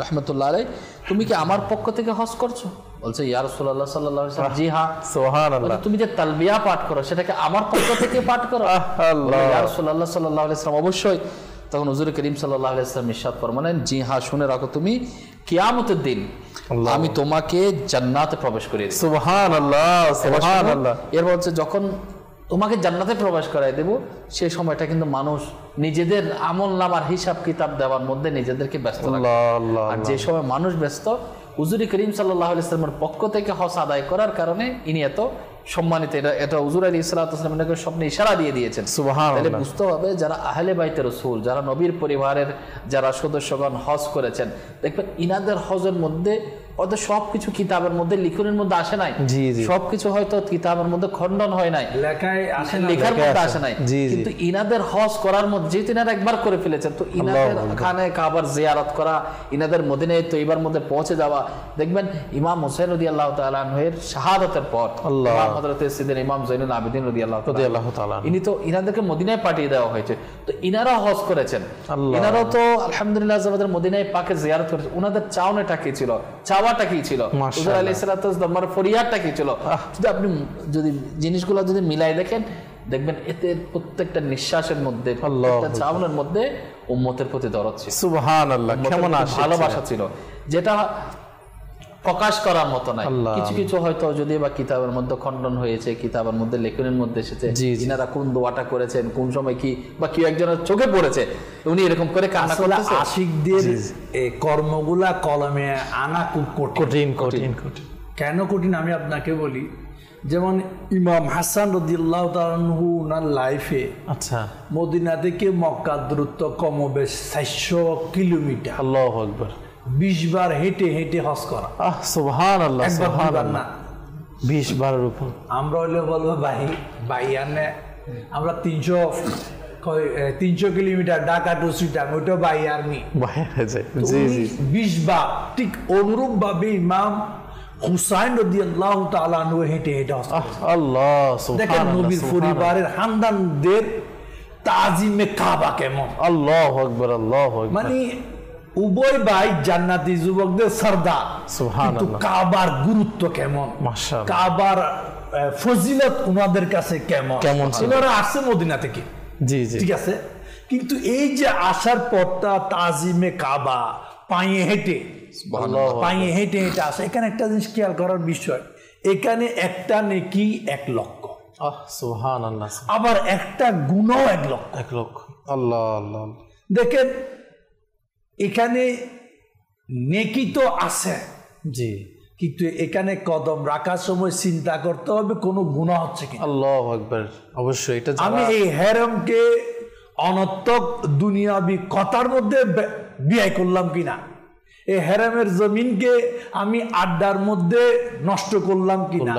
রাহমাতুল্লাহ আলাইহি, তুমি কি আমার পক্ষ থেকে হজ করছো? বলছে ইয়া রাসূলুল্লাহ সাল্লাল্লাহু আলাইহি ওয়াসাল্লাম, জি হ্যাঁ। সুবহানাল্লাহ। তুমি যে তালবিয়া পাঠ করো সেটাকে আমার পক্ষ থেকে পাঠ করো? আল্লাহ, ইয়া রাসূলুল্লাহ সাল্লাল্লাহু আলাইহি ওয়াসাল্লাম অবশ্যই। তখন হুজুর করিম সাল্লাল্লাহু আলাইহি ওয়াসাল্লাম ইরশাদ ফরমালেন, জি হ্যাঁ, শুনে রাখো, তুমি কিয়ামতের দিন আমি তোমাকে জান্নাতে প্রবেশ করিয়ে দেব। সুবহানাল্লাহ সুবহানাল্লাহ। এর বলছে যখন তোমাকে জান্নাতে প্রবেশ করাই দেব, সেই সময়টা কিন্তু মানুষ নিজেদের আমলনামার হিসাব কিতাব দেওয়ার মধ্যে নিজেদেরকে ব্যস্ত রাখে। আর যে সময় মানুষ ব্যস্ত, হুজুর করিম সাল্লাল্লাহু আলাইহি ওয়াসাল্লামের পক্ষ থেকে হজ আদায় করার কারণে ইনি এত সম্মানিত। এটা হুজুর আলাইহিস সালাতু ওয়াস সালামের স্বপ্নে ইশারা দিয়ে দিয়েছেন। সুবহানাল্লাহ। তাহলে বুঝতে হবে যারা আহলে বাইতে রাসূল, যারা নবীর পরিবারের যারা সদস্যগণ হজ করেছেন, দেখবেন ইনাদের হজের মধ্যে হয়তো সবকিছু কিতাবের মধ্যে লিখনের মধ্যে আসে নাই, সবকিছু হয়তো কিতাবের মধ্যে খণ্ডন হয় নাই, লেখার মধ্যে আসে নাই, কিন্তু ইনাদের হজ করার মধ্যে যেহেতু ইনারা একবার করে ফেলেছেন, তো ইনাদের খানে কাবার জিয়ারত করা, ইনাদের মদিনায়ে তৈয়বার মধ্যে পৌঁছে যাওয়া, দেখবেন ইমাম হোসেন রাদিয়াল্লাহু তাআলা আনহুর শাহাদাতের পর হযরত সিদ্দিক ইমাম যায়নুল আবেদিন রাদিয়াল্লাহু তাআলা ইনি তো ইনাদেরকে মদিনায় পাঠিয়ে দেওয়া হয়েছে, তো ইনারা হজ করেছেন, ইনারাও তো আলহামদুলিল্লাহ আমাদের মদিনায় পাকে জিয়ারত করেছে। ওনাদের চাওয়াটা কি ছিল, চাওয়াটা কি ছিল, হুজুর আলাইহিস সালাতু ওয়াস সালামের ফরিয়াদটা কি ছিল, যদি আপনি যদি জিনিসগুলো যদি মিলাই দেখেন, দেখবেন এতে প্রত্যেকটা নিঃশ্বাসের মধ্যে, প্রত্যেকটা চাওয়ানোর মধ্যে উম্মতের প্রতি দরদ ছিল। সুবহানাল্লাহ, কেমন ভালোবাসা ছিল, যেটা প্রকাশ করার মতো নাই। কিছু কিছু হয়তো যদি বা কিতাবের মধ্যে খণ্ডন হয়েছে, কিতাবের মধ্যে লেখনের মধ্যে এসেছে, ইনারা কোন দোয়াটা করেছেন, কোন সময় কি, বা কেউ একজনের চোখে পড়েছে, উনি এরকম করে কান্না করতেছে। আশিকদের এই কর্মগুলা কলমে আনা খুব কঠিন কঠিন কঠিন। কেন কঠিন আমি আপনাকে বলি, যেমন ইমাম হাসান রাদিয়াল্লাহু তাআলা আনহু ওনার লাইফে, আচ্ছা, মদিনা থেকে মক্কার দূরত্ব কমবেশ 400 কিলোমিটার। আল্লাহু আকবার। 20 বার হেঁটে হেঁটে হজ করা। সুবহানাল্লাহ সুবহানাল্লাহ, 20 বারের উপর। আমরা হইলে বলবো ভাই আনে আমরা 300 কিলোমিটার ঢাকা টু সিটাং, ওইটা বাই আর্মি। জি জি 20 বার। ঠিক অনুরূপ ভাবে ইমাম হুসাইন রাদিয়াল্লাহু তাআলা আনহু হেঁটে হেঁটে আল্লাহ দেখেন নবীর পরিবারের খানদানদের তাজিমে কাবা কেমন। আল্লাহু আকবার, আল্লাহু আকবার। মানে উভয় ভাই জান্নাতি যুবকদের সরদার, কিন্তু কাবার গুরুত্ব কেমন, মাশাআল্লাহ, কাবার ফজিলত ওনাদের কাছে কেমন কেমন ছিল। ওনারা আসছে মদিনা থেকে, জি জি ঠিক আছে, কিন্তু এই যে আসার পথটা তাজিমে কাবা পায়ে হেঁটে পায়ে হেঁটে হেঁটে আসে। এখানে একটা জিনিস খেয়াল করার বিষয়, এখানে একটা নেকি 1 লক্ষ, সুবহানাল্লাহ, আবার একটা গুণও 1 লক্ষ। 1 লক্ষ, আল্লাহ আল্লাহ। দেখেন এখানে নেকি তো আছে, জি, কিন্তু এখানে কদম রাখার সময় চিন্তা করতে হবে কোনো গুনাহ হচ্ছে কি। আল্লাহু আকবার। অবশ্যই এটা আমি এই হেরমকে অনর্থক দুনিয়াবি কথার মধ্যে ব্যয় করলাম কিনা, এই হেরেমের জমিনকে আমি আড্ডার মধ্যে নষ্ট করলাম কিনা,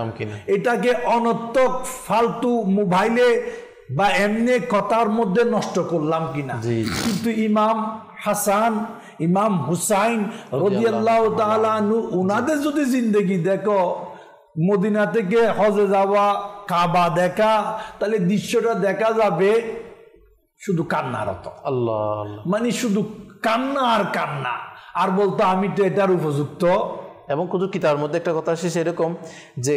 এটাকে অনর্থক ফালতু মোবাইলে বা এমনি কথার মধ্যে নষ্ট করলাম কিনা। কিন্তু ইমাম হাসান, ইমাম হুসাইন রাদিয়াল্লাহু তাআলা আনহু, উনাদের যদি জিন্দেগি দেখো, মদিনা থেকে হজে যাওয়া, কাবা দেখা, তাহলে দৃশ্যটা দেখা যাবে শুধু কান্নারত। আল্লাহ, মানে শুধু কান্না আর কান্না, আর বলতো আমি তো এটার উপযুক্ত। এবং কুতুব কিতাবের মধ্যে একটা কথা আসে সেরকম যে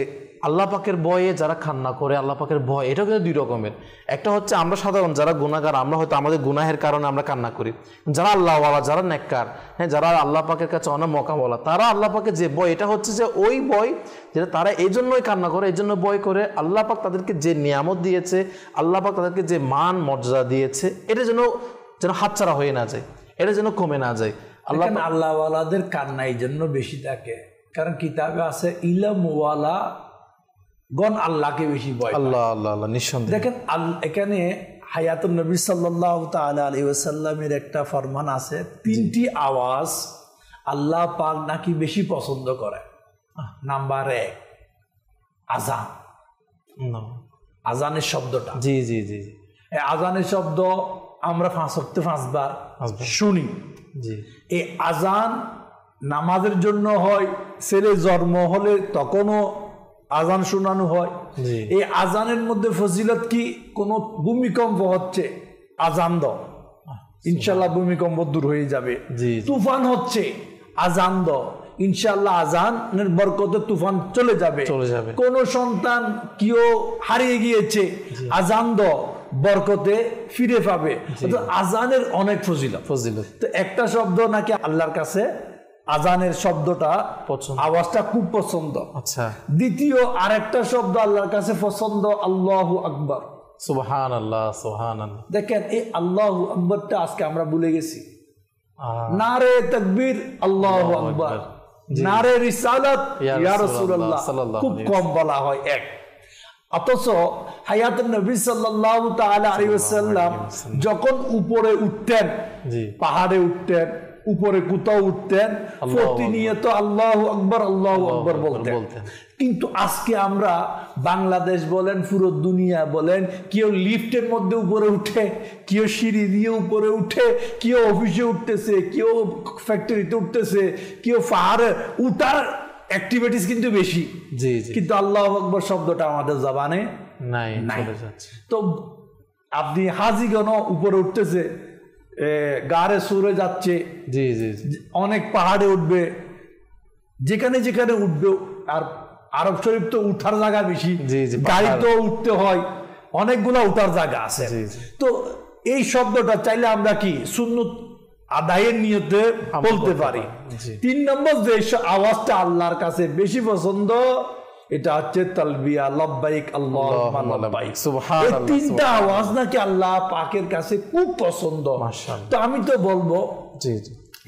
আল্লাহ পাকের ভয়ে যারা কান্না করে, আল্লাহ পাকের ভয়, এটা কিন্তু 2 রকমের। একটা হচ্ছে আমরা সাধারণ যারা গুনাহগার, আমরা হয়তো আমাদের গুনাহের কারণে আমরা কান্না করি। যারা আল্লাহওয়ালা, যারা নেককার, হ্যাঁ, যারা আল্লাহ পাকের কাছে অনেক মকামওয়ালা, তারা আল্লাহ পাকে যে ভয়, এটা হচ্ছে যে ওই ভয় যেটা তারা এই জন্যই কান্না করে, এই জন্য ভয় করে আল্লাহ পাক তাদেরকে যে নিয়ামত দিয়েছে, আল্লাহ পাক তাদেরকে যে মান মর্যাদা দিয়েছে, এটা যেন হাতছাড়া হয়ে না যায়, এটা যেন কমে না যায়। আল্লাহওয়ালাদের কান্না এই জন্য বেশি থাকে, কারণ কিতাবে আছে ইলমওয়ালা গণ আল্লাহকে বেশি ভয়। আল্লাহ আল্লাহ আল্লাহ, নিঃসন্দেহে। দেখেন এখানে হায়াতুন নবী সাল্লাল্লাহু তাআলা আলাইহি ওয়াসাল্লামের একটা ফরমান আছে, 3টি আওয়াজ আল্লাহ পাক নাকি বেশি পছন্দ করে। নাম্বার 1 আযান, আযানের শব্দটা। জি জি জি, এই আযানের শব্দ আমরা 5 ওয়াক্তে 5 বার শুনি। জি, এই আযান নামাজের জন্য হয়, ছেলে জন্ম হলে তখনও আযান শোনানো হয়। এই আযানের মধ্যে ফজিলত কি? কোন ভূমিকম্প হচ্ছে, আযান দাও, ইনশাআল্লাহ ভূমিকম্প দূর হয়ে যাবে। তুফান হচ্ছে, আযান দাও, ইনশাআল্লাহ আযানের বরকতে তুফান চলে যাবে। কোন সন্তান কেউ হারিয়ে গিয়েছে, আযান দাও, বরকতে ফিরে পাবে। আযানের অনেক ফজিলত। তো একটা শব্দ নাকি আল্লাহর কাছে আযানের শব্দটা পছন্দ, আওয়াজটা খুব পছন্দ। আচ্ছা, দ্বিতীয় আরেকটা শব্দ আল্লাহর কাছে পছন্দ, আল্লাহু আকবার, সুবহানাল্লাহ, সুবহানাল্লাহ। দেখেন এই আল্লাহু আকবারটা আজকে আমরা ভুলে গেছি। নারে তাকবীর, আল্লাহু আকবার, নারে রিসালাত, ইয়া রাসূলুল্লাহ, খুব কম বলা হয়। অথচ হায়াতুন নবী সাল্লাল্লাহু তাআলা আলাইহি ওয়াসাল্লাম যখন উপরে উঠতেন, পাহাড়ে উঠতেন, উপরে কোথাও উঠতেন, প্রতিনিয়ত আল্লাহু আকবার, আল্লাহু আকবার বলতেন। কিন্তু আজকে আমরা বাংলাদেশ বলেন, পুরো দুনিয়া বলেন, কেউ লিফটের মধ্যে উপরে উঠে, কেউ সিঁড়ি দিয়ে উপরে উঠে, কেউ অফিসে উঠতেছে, কেউ ফ্যাক্টরিতে উঠতেছে, কেউ পাহাড়ে উঠার অ্যাক্টিভিটিস কিন্তু বেশি। কিন্তু আল্লাহু আকবার শব্দটা আমাদের জবানে নাই। তো আপনি হাজিগণ উপরে উঠতেছে, গাড়ে সুরে যাচ্ছে, অনেক পাহাড়ে উঠবে, যেখানে যেখানে উঠবে। আর আরব শরীফ তো উঠার জায়গা বেশি, গাড়ি তো উঠতে হয়, অনেকগুলা উঠার জায়গা আছে। তো এই শব্দটা চাইলে আমরা কি সুন্নত আদায়ের নিয়তে বলতে পারি। 3 নম্বর যে আওয়াজটা আল্লাহর কাছে বেশি পছন্দ, এটা হচ্ছে তালবিয়া, লব্বাইক আল্লাহুম্মা লব্বাইক। সুবহানাল্লাহ, এই 3টা আওয়াজ নাকি আল্লাহ পাকের কাছে খুব পছন্দ। তো আমি তো বলবো,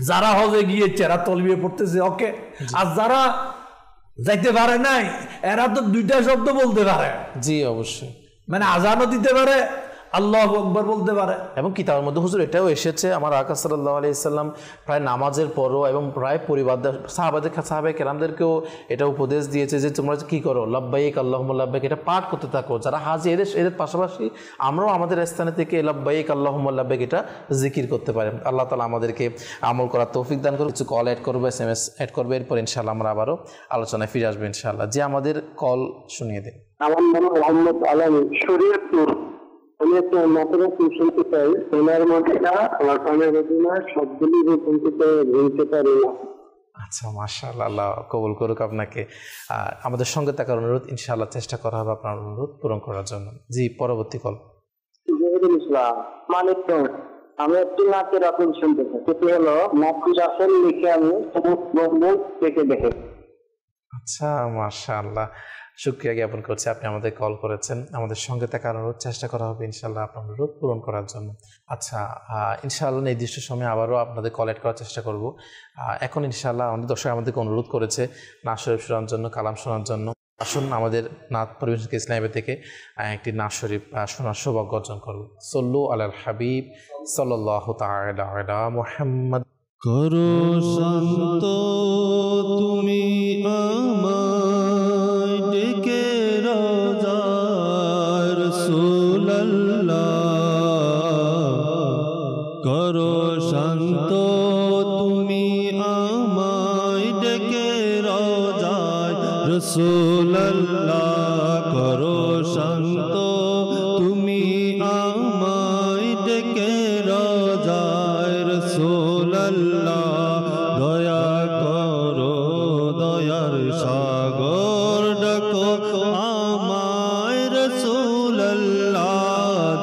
যারা হজে গিয়েছে এরা তালবিয়া পড়তেছে, ওকে। আর যারা যাইতে পারে নাই, এরা তো 2টা শব্দ বলতে পারে। জি, অবশ্যই। মানে আযানও দিতে পারে, আল্লাহু আকবার বলতে পারে। এবং কিতাবের মধ্যে হুজুর এটাও এসেছে, আমার আকা সাল্লাল্লাহু আলাইহি সাল্লাম প্রায় নামাজের পরও এবং প্রায় পরিবারদের সাহাবায়ে কেরামদেরকেও এটা উপদেশ দিয়েছে যে তোমরা কি করো, লাব্বাইক আল্লাহুম্মা লাব্বাইক, এটা পাঠ করতে থাকো। যারা হাজি এদের পাশাপাশি আমরাও আমাদের স্থানে থেকে লাব্বাইক আল্লাহুম্মা লাব্বাইক এটা জিকির করতে পারেন। আল্লাহ তাআলা আমাদেরকে আমল করার তৌফিক দান করুন। কিছু কল অ্যাড করবো, SMS অ্যাড করবে, এরপর ইনশাআল্লাহ আমরা আবারও আলোচনায় ফিরে আসবো ইনশাআল্লাহ। যে আমাদের কল শুনিয়ে দিন। আমার নাম মোহাম্মদ আলম, শরীয়তপুর। আমি একটা মাত্রা শুনতে চাই, ওনার মাথাটা আমার কানের বেদনা সবগুলি শুনতে বলতে পারি না। আচ্ছা, মাশাআল্লাহ, আল্লাহ কবুল করুক আপনাকে। আমাদের সঙ্গে থাকার অনুরোধ, ইনশাআল্লাহ চেষ্টা করা হবে আপনার অনুরোধ পূরণ করার জন্য। জি, পরবর্তী কল। মানিকগঞ্জ। আমি একটি নাচের আপন শুনতে চাই, সেটি হলো মাহফুজ হাসান লিখে, আমি দেখে দেখে। আচ্ছা, মাশাআল্লাহ, শুকরিয়া জ্ঞাপন করছি আপনি আমাদের কল করেছেন। আমাদের সঙ্গে থাকার অনুরোধ, চেষ্টা করা হবে ইনশাআল্লাহ আপনার অনুরোধ পূরণ করার জন্য। আচ্ছা, ইনশাআল্লাহ নির্দিষ্ট সময়ে আবারও আপনাদের কল অ্যাড করার চেষ্টা করব। এখন ইনশাআল্লাহ আমাদের দর্শক আমাদেরকে অনুরোধ করেছে নাচ শরীফ শোনার জন্য, কালাম শোনার জন্য। আসুন আমাদের নাত পরিবেশক ইসলামী থেকে একটি নাচ শরীফ শোনার সৌভাগ্য অর্জন করব। সল্লু আলাল হাবিব সাল্লাল্লাহু তাআলা আলা মুহাম্মদ। করো শান্ত তুমি আমায় ডেকে রাজা রাসূলুল্লাহ, করো শান্ত তুমি আমায় ডেকে রাজা রাসূলুল্লাহ, করো শান্ত তুমি আমায় ডেকে রাজা রাসূলুল্লাহ, দয়া করো দয়ার সাগর ডাকো আমায় রাসূলুল্লাহ,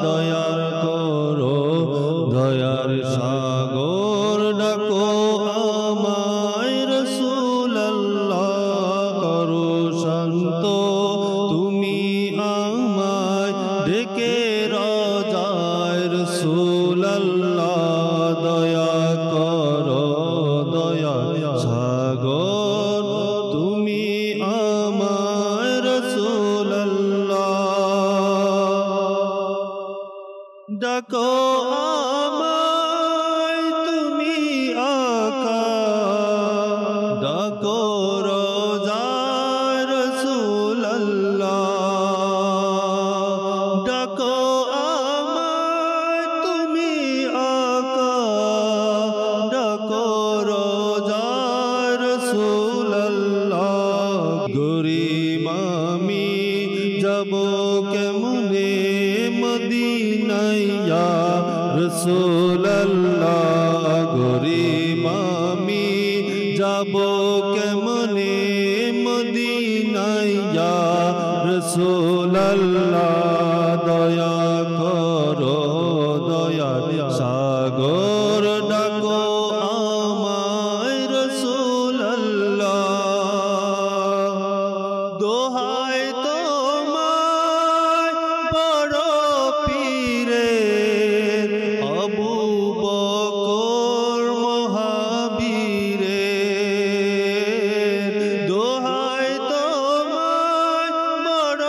দয়া করো দয়ার সাগর ডাকো আমায় রাসূলুল্লাহ, করো শান্ত তুমি আমায় ডেকে রাজা রাসূলুল্লাহ, দয়া করো দয়া সাগর তুমি আমায় রাসূলুল্লাহ, ডাকো আমায় তুমি আকা, ডাকো রোজা রাসূলুল্লাহ, ডাকো আমায় তুমি আকা, ডাকো রোজা রাসূলুল্লাহ, গরিব আমি যাব কেমনে মদিনায় ইয়া রাসূলুল্লাহ, গরিব আমি যাব কেমনে মদিনায় ইয়া রাসূলুল্লাহ, দয়া করো দয়া সাগর ডাকো আমায় রাসূলুল্লাহ, দোহাই তোমায় বড় পীরের আবু বকর মহাবীরের, দোহাই তোমায় বড়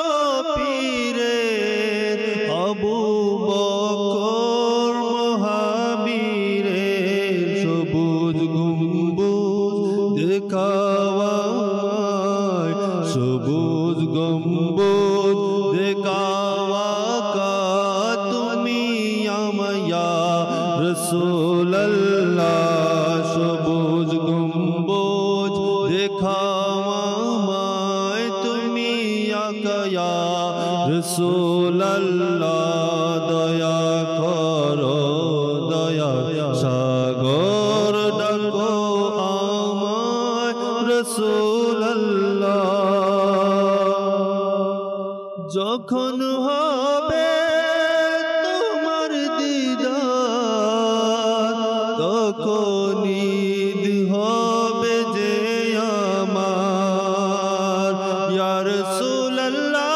পীরের আবু বকর মহাবীরের, সবুজ গম্বুজ দেখাওয়া আমায়, সবুজ গম্বুজ দেখাওয়া কা তুমি আমায় রাসূলুল্লাহ, সবুজ গম্বুজ দেখাওয়া আমায় তুমি আকা রাসূলুল্লাহ, দয়া করো দয়া সাগর ডাকো আমায় রাসূলুল্লাহ, যখন হবে তোমার দিদার তখন ঈদ হবে যে আমার ইয়া রাসূলুল্লাহ,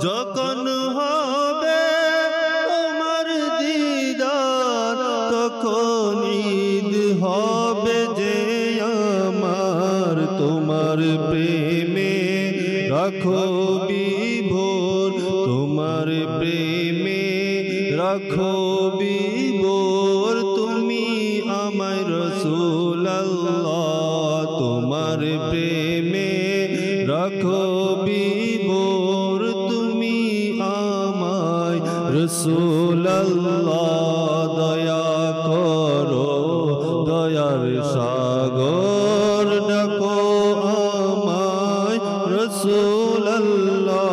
যখন হবে তোমার দিদার তখন ঈদ হবে যে আমার, তোমার তোমার প্রেমে রাখো বিভোর, তোমার প্রেমে রাখো বিভোর, তুমি আমায় রাসূল আল্লাহ, তোমার প্রেমে রাখো বিভোর, তুমি আমায় রাসূল আল্লাহ, দয়া করো দয়ার সাগর, ডাকো আমায় রাসূল আল্লাহ।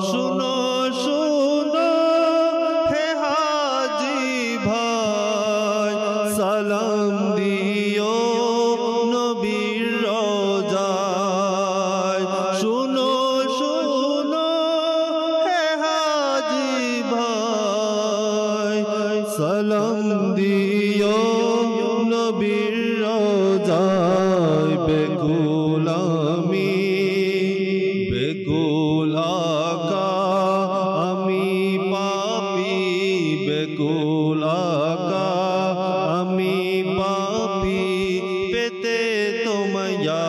শুনো শুনো হে হাজী ভাই, সালাম দিও নবীর রওজায়। শুনো শুনো হে হাজী ভাই, সালাম দিও নবীর রওজায়। বেকুল আমি বেকুল আকা, আমি পাপী বেকুল আকা, আমি পাপী, পেতে তোমায় ইয়া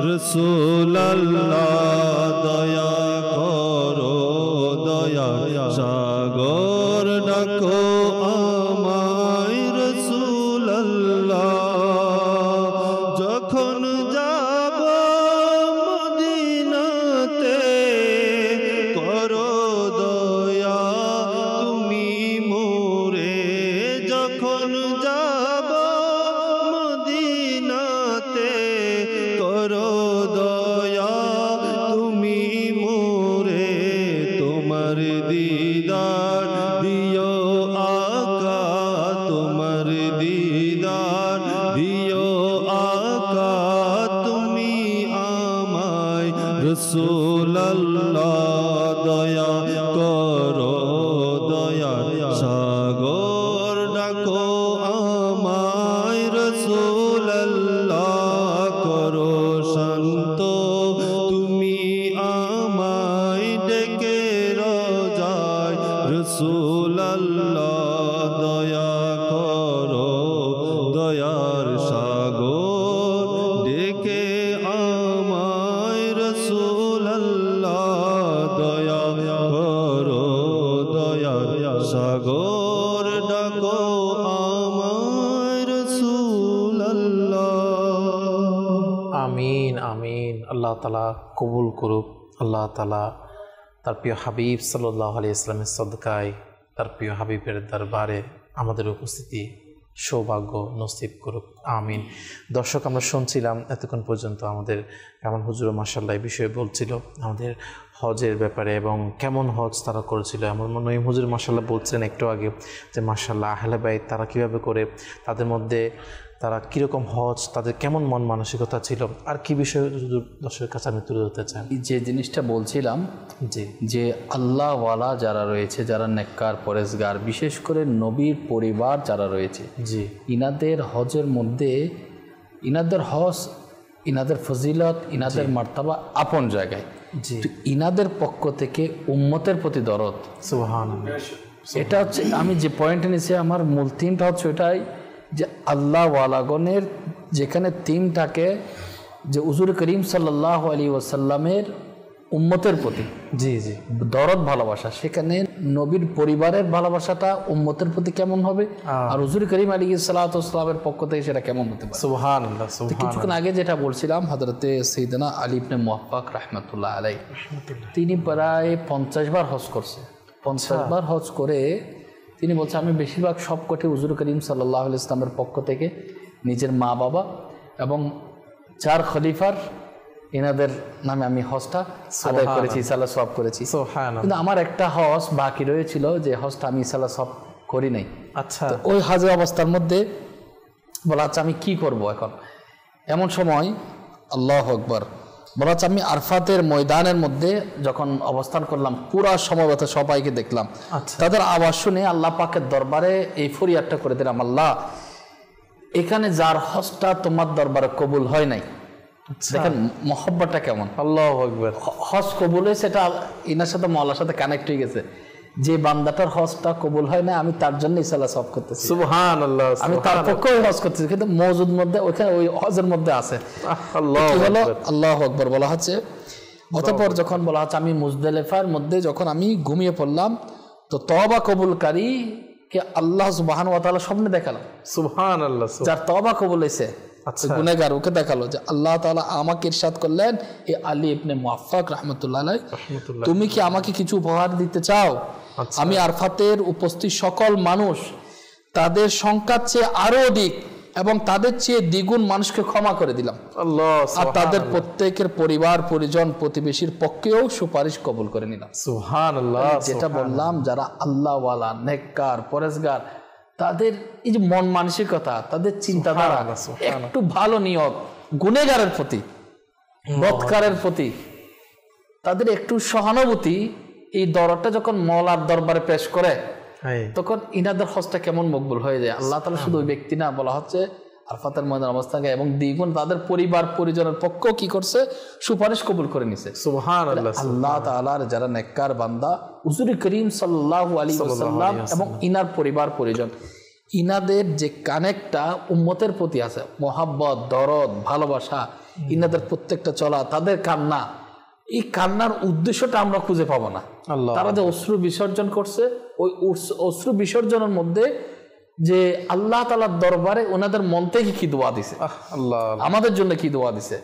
রাসূল আল্লাহ, দয়া করো দয়ার সাগর, ডাকো আমায় রাসূল আল্লাহ। যখন যাব মদিনাতে করো দয়া তুমি মোরে, যখন যাব মদিনাতে করো দয়া তুমি মোরে, তোমার দিদার দিও আকা, তোমার দিদার দিও আকা, তুমি আমায় রাসূল আল্লাহ, দয়া করো দয়ার সাগর, ডাকো আমায় রাসূল আল্লাহ, করো শান্ত তুমি আমায় ডেকে রওজায় রাসূল আল্লাহ, দয়া করো দয়ার সাগর, ডেকে আমায় রাসূল আল্লাহ, দয়া করো দয়ার সাগর, ডাকো আমায় রাসূল আল্লাহ। আমিন আমিন। আল্লাহ তাআলা কবুল করুক। আল্লাহ তাআলা তার প্রিয় হাবিব সাল্লাল্লাহু আলাইহি ওয়াসাল্লামের সদকায়, তার প্রিয় হাবিবের দরবারে আমাদের উপস্থিতি সৌভাগ্য নসিব করুক। আমিন। দর্শক, আমরা শুনছিলাম এতক্ষণ পর্যন্ত আমাদের কামাল হুজুর মাশাআল্লাহ এই বিষয়ে বলছিল আমাদের হজের ব্যাপারে এবং কেমন হজ তারা করেছিল। আমার মনে হয় হুজুর মাশাআল্লাহ বলছিলেন একটু আগে যে মাশাআল্লাহ আহলে বাইত তারা কীভাবে করে, তাদের মধ্যে তারা কীরকম হজ, তাদের কেমন মন মানসিকতা ছিল, আর কি বিষয়ে দর্শকের কাছে আমি তুলে ধরতে চাই। যে জিনিসটা বলছিলাম জি, যে আল্লাহওয়ালা যারা রয়েছে, যারা নেককার পরেজগার, বিশেষ করে নবীর পরিবার যারা রয়েছে, জি, ইনাদের হজের মধ্যে ইনাদের হজ, ইনাদের ফজিলত, ইনাদের মার্তাবা আপন জায়গায়। জি, তো ইনাদের পক্ষ থেকে উম্মতের প্রতি দরদ, সুবহানাল্লাহ। এটা হচ্ছে আমি যে পয়েন্টে নিয়েছি, আমার মূল থিমটা হচ্ছে এটাই যে আল্লাহ ওয়ালাগণের যেখানে থিম থাকে যে হুজুর করিম সাল্লাল্লাহু আলাইহি ওয়াসাল্লামের উম্মতের প্রতি জি জি দরদ ভালোবাসা, সেখানে নবীর পরিবারের ভালোবাসাটা উম্মতের প্রতি কেমন হবে, আর হুজুর করিম আলাইহিস সালাতু ওয়াস সালামের পক্ষ থেকে সেটা কেমন হতে পারে। সুবহানাল্লাহ তো সুবহানাল্লাহ। কিছুক্ষণ আগে যেটা বলছিলাম, হযরতে সাইয়েদনা আলী ইবনে মুওয়াফ্ফাক রাহমাতুল্লাহ আলাইহি, তিনি প্রায় 50 বার হজ করছে। 50 বার হজ করে তিনি বলছে আমি বেশিরভাগ সবকটি হুজুর করিম সাল্লাল্লাহু আলাইহি ওয়াসাল্লামের পক্ষ থেকে নিজের মা বাবা এবং 4 খলিফার এনাদের নামে আমি হজটা আদায় করেছি, ইনশাআল্লাহ সওয়াব করেছি। সুবহানাল্লাহ। কিন্তু আমার একটা হজ বাকি রয়েছিল, যে হজটা আমি ইনশাআল্লাহ সওয়াব করি নাই। আচ্ছা, তো ওই হজের অবস্থার মধ্যে বলা আচ্ছা আমি কি করব এখন, এমন সময় আল্লাহু আকবার, বলা হচ্ছে আমি আরফাতের ময়দানের মধ্যে যখন অবস্থান করলাম, পুরা সমবেত সবাইকে দেখলাম, তাদের আওয়াজ শুনে আল্লাহ পাকের দরবারে এই ফরিয়াদটা করে দিলাম, আল্লাহ এখানে যার হজটা তোমার দরবারে কবুল হয় নাই, দেখেন মহব্বতটা কেমন। আল্লাহু আকবার। হজ কবুল হয়েছে, এটা ইনার সাথে মওলার সাথে কানেক্ট হয়ে গেছে। যে বান্দাটার হজটা কবুল হয় না আমি তার জন্য ইসাল্লাহ সব করতেছি, সুবহানাল্লাহ, আমি তার পক্ষে হজ করতেছি, কিন্তু মওজুদ মধ্যে ওখানে ওই হজের মধ্যে আছে আল্লাহু আকবার বলা হচ্ছে। অতঃপর যখন বলা হচ্ছে আমি মুজদালিফার মধ্যে যখন আমি ঘুমিয়ে পড়লাম তো তওবা কবুলকারী কে আল্লাহ সুবহানাহু ওয়া তাআলা স্বপ্নে দেখালো, সুবহানাল্লাহ, যার তওবা কবুল হয়েছে গুনাহগার ওকে দেখালো যে আল্লাহ তাআলা আমাকে ইরশাদ করলেন, এ আলী ইবনে মুআফফাক রাহমাতুল্লাহ আলাইহি, তুমি কি আমাকে কিছু উপহার দিতে চাও? আমি আরফাতের উপস্থিত সকল মানুষ তাদের সংখ্যার চেয়ে আরো অধিক এবং তাদের চেয়ে দ্বিগুণ মানুষকে ক্ষমা করে দিলাম, আর তাদের প্রত্যেকের পরিবার পরিজন প্রতিবেশীর পক্ষেও সুপারিশ কবুল করে নিলাম। সুবহানাল্লাহ, যেটা বললাম যারা আল্লাহওয়ালা নেককার পরেজগার তাদের এই যে মন মানসিকতা, তাদের চিন্তাধারা একটু ভালো নিয়ত, গুনেগারের প্রতি বদকারের প্রতি তাদের একটু সহানুভূতি, এই দরদটা যখন মওলার দরবারে পেশ করে তখন ইনাদের হজটা কেমন মকবুল হয়ে যায়। আল্লাহ তাআলা শুধু ওই ব্যক্তি না, বলা হচ্ছে আরফাতের ময়দানে অবস্থান এবং দ্বিগুণ তাদের পরিবার পরিজনের পক্ষেও কি করছে সুপারিশ কবুল করে নিছে। সুবহানাল্লাহ, আল্লাহ তাআলার যারা নেককার বান্দা হুজুর করিম সাল্লাল্লাহু আলাইহি ওয়াসাল্লাম এবং ইনার পরিবার পরিজন, ইনাদের যে কানেক্টটা উম্মতের প্রতি আছে, মহাব্বত, দরদ, ভালোবাসা, ইনাদের প্রত্যেকটা চলা, তাদের কান্না, এই কান্নার উদ্দেশ্যটা আমরা খুঁজে পাবো না। তারা যে অশ্রু বিসর্জন করছে ওই অশ্রু বিসর্জনের মধ্যে যে আল্লাহ তাআলার দরবারে ওনাদের মন থেকে কি দোয়া দিছে, আমাদের জন্য কি দোয়া দিছে।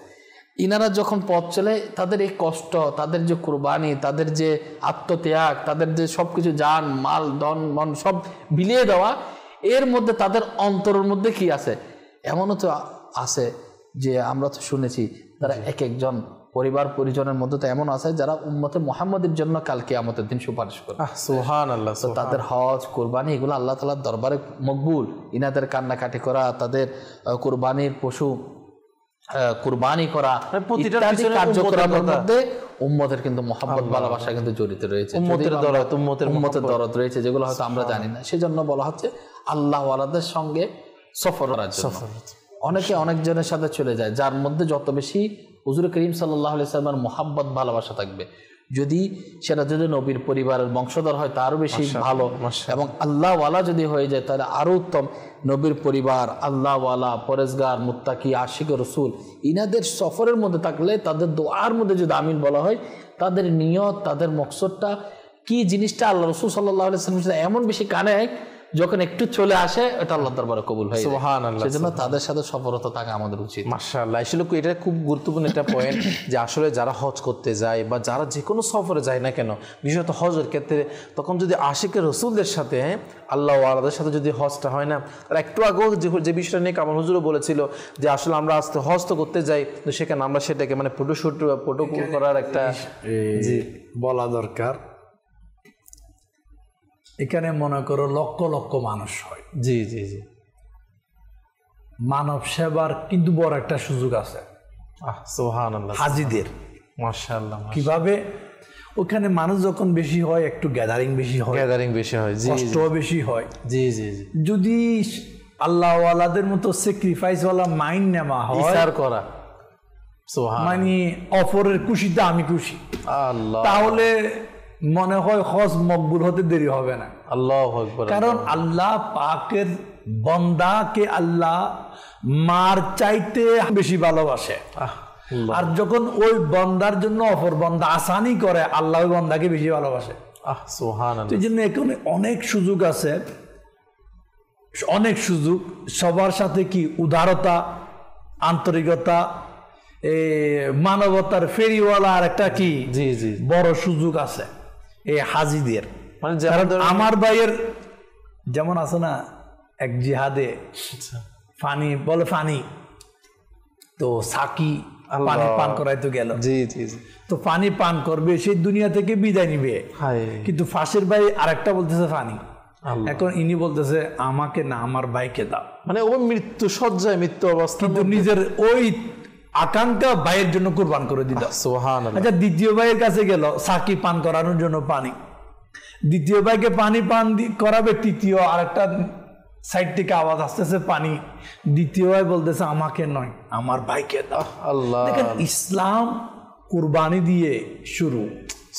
ইনারা যখন পথ চলে তাদের এই কষ্ট, তাদের যে কুরবানি, তাদের যে আত্মত্যাগ, তাদের যে সবকিছু জান মাল ধন মন সব বিলিয়ে দেওয়া, এর মধ্যে তাদের অন্তরের মধ্যে কি আছে, এমনও তো আছে যে আমরা তো শুনেছি তারা এক একজন পরিবার পরিজনের মধ্যে তো এমন আছে যারা উম্মতে মুহাম্মাদের জন্য কাল কিয়ামতের দিন সুপারিশ করে। সুবহানাল্লাহ, তো তাদের হজ কুরবানি এগুলো আল্লাহ তাআলার দরবারে মকবুল। ইনাদের কান্নাকাটি করা, তাদের কুরবানির পশু কুরবানি করা, ইত্যাদি কার্যক্রমের মধ্যে উম্মতের কিন্তু মুহাব্বত ভালোবাসা কিন্তু জড়িত রয়েছে, উম্মতের দরদ রয়েছে, যেগুলো হয়তো আমরা জানি না। সেজন্য বলা হচ্ছে আল্লাহ ওয়ালাদের সঙ্গে সফর করার জন্য। অনেকে অনেকজনের সাথে চলে যায়, যার মধ্যে যত বেশি হুজুর করিম সাল্লাল্লাহু আলাইহি ওয়াসাল্লামের মুহাব্বত ভালোবাসা থাকবে, যদি সেটা যদি নবীর পরিবারের বংশধর হয় তা আরো বেশি ভালো, এবং আল্লাহ ওয়ালা যদি হয়ে যায় তাহলে আরো উত্তম। নবীর পরিবার আল্লাহ ওয়ালা পরেজগার মুত্তাকি আশিক রাসূল ইনাদের সফরের মধ্যে থাকলে তাদের দোয়ার মধ্যে যদি আমিন বলা হয়, তাদের নিয়ত, তাদের মকসদটা কি জিনিসটা আল্লাহ রাসূল সাল্লাল্লাহু আলাইহি ওয়াসাল্লাম এমন বেশি কানে যখন একটু চলে আসে এটা আল্লাহর দরবারে কবুল হয়। সুবহানাল্লাহ, সেজন্য তাদের সাথে সফরতা থাকা আমাদের উচিত। মাশাআল্লাহ, আসলে এটা খুব গুরুত্বপূর্ণ একটা পয়েন্ট যে আসলে যারা হজ করতে যায় বা যারা যে কোনো সফরে যায় না কেন, বিশেষত হজের ক্ষেত্রে, তখন যদি আশিকের রাসূলদের সাথে আল্লাহ ওয়ালাদের সাথে যদি হজটা হয় না, তারা একটু আগেও যে বিষয়টা নিয়ে কামাল হুজুরও বলেছিল যে আসলে আমরা আজকে হজ তো করতে যাই, তো সেখানে আমরা সেটাকে মানে ফটোশুট করার একটা বলা দরকার। এখানে মনে করো লক্ষ লক্ষ মানুষ হয়, জি জি জি, মানব সেবার কিন্তু বড় একটা সুযোগ আছে সুবহানাল্লাহ হাজিদের। মাশাআল্লাহ, কিভাবে ওখানে মানুষ যখন বেশি হয় একটু গ্যাদারিং বেশি হয়, কষ্ট বেশি হয়। জি জি জি, যদি আল্লাহ ওয়ালাদের মতো স্যাক্রিফাইস ওয়ালা মাইন্ড নেওয়া হয়, ইসার করা, মানে অপরের খুশিতে আমি খুশি, আল্লাহ, তাহলে মনে হয় হজ মকবুল হতে দেরি হবে না। আল্লাহু আকবার। কারণ আল্লাহ পাকের বান্দাকে আল্লাহ মার চাইতে বেশি ভালোবাসে, আর যখন ওই বান্দার জন্য অপর বান্দা আসানি করে আল্লাহ ওই বান্দাকে বেশি ভালোবাসে। সুবহানাল্লাহ, এই জন্য এখানে অনেক সুযোগ আছে, অনেক সুযোগ। সবার সাথে কি উদারতা, আন্তরিকতা, মানবতার ফেরিওয়ালা আর একটা কি জি জি বড় সুযোগ আছে এই হাজিদের। মানে আমার ভাইয়ের যেমন আছে না, এক জিহাদে ফানি বলে ফানি, তো সাকি পানি পান করাইতে গেল, জি জি জি, তো পানি পান করবে, সেই দুনিয়া থেকে বিদায় নিবে, কিন্তু ফাঁসের ভাই আরেকটা বলতেছে ফানি, এখন ইনি বলতেছে আমাকে না আমার ভাইকে দাও, মানে ও মৃত্যু সজ্জায়, মৃত্যু অবস্থা, কিন্তু নিজের ওই আকাঙ্ক্ষা ভাইয়ের জন্য কুরবান করে দিল। আচ্ছা, দ্বিতীয় ভাইয়ের কাছে গেল সাকি পান করানোর জন্য পানি, দ্বিতীয় ভাইকে পানি পান করাবে, তৃতীয় আরেকটা সাইড থেকে আওয়াজ আসতেছে পানি, দ্বিতীয় ভাই বলতেছে আমাকে নয় আমার ভাইকে দাও। আল্লাহ, দেখেন ইসলাম কুরবানি দিয়ে শুরু।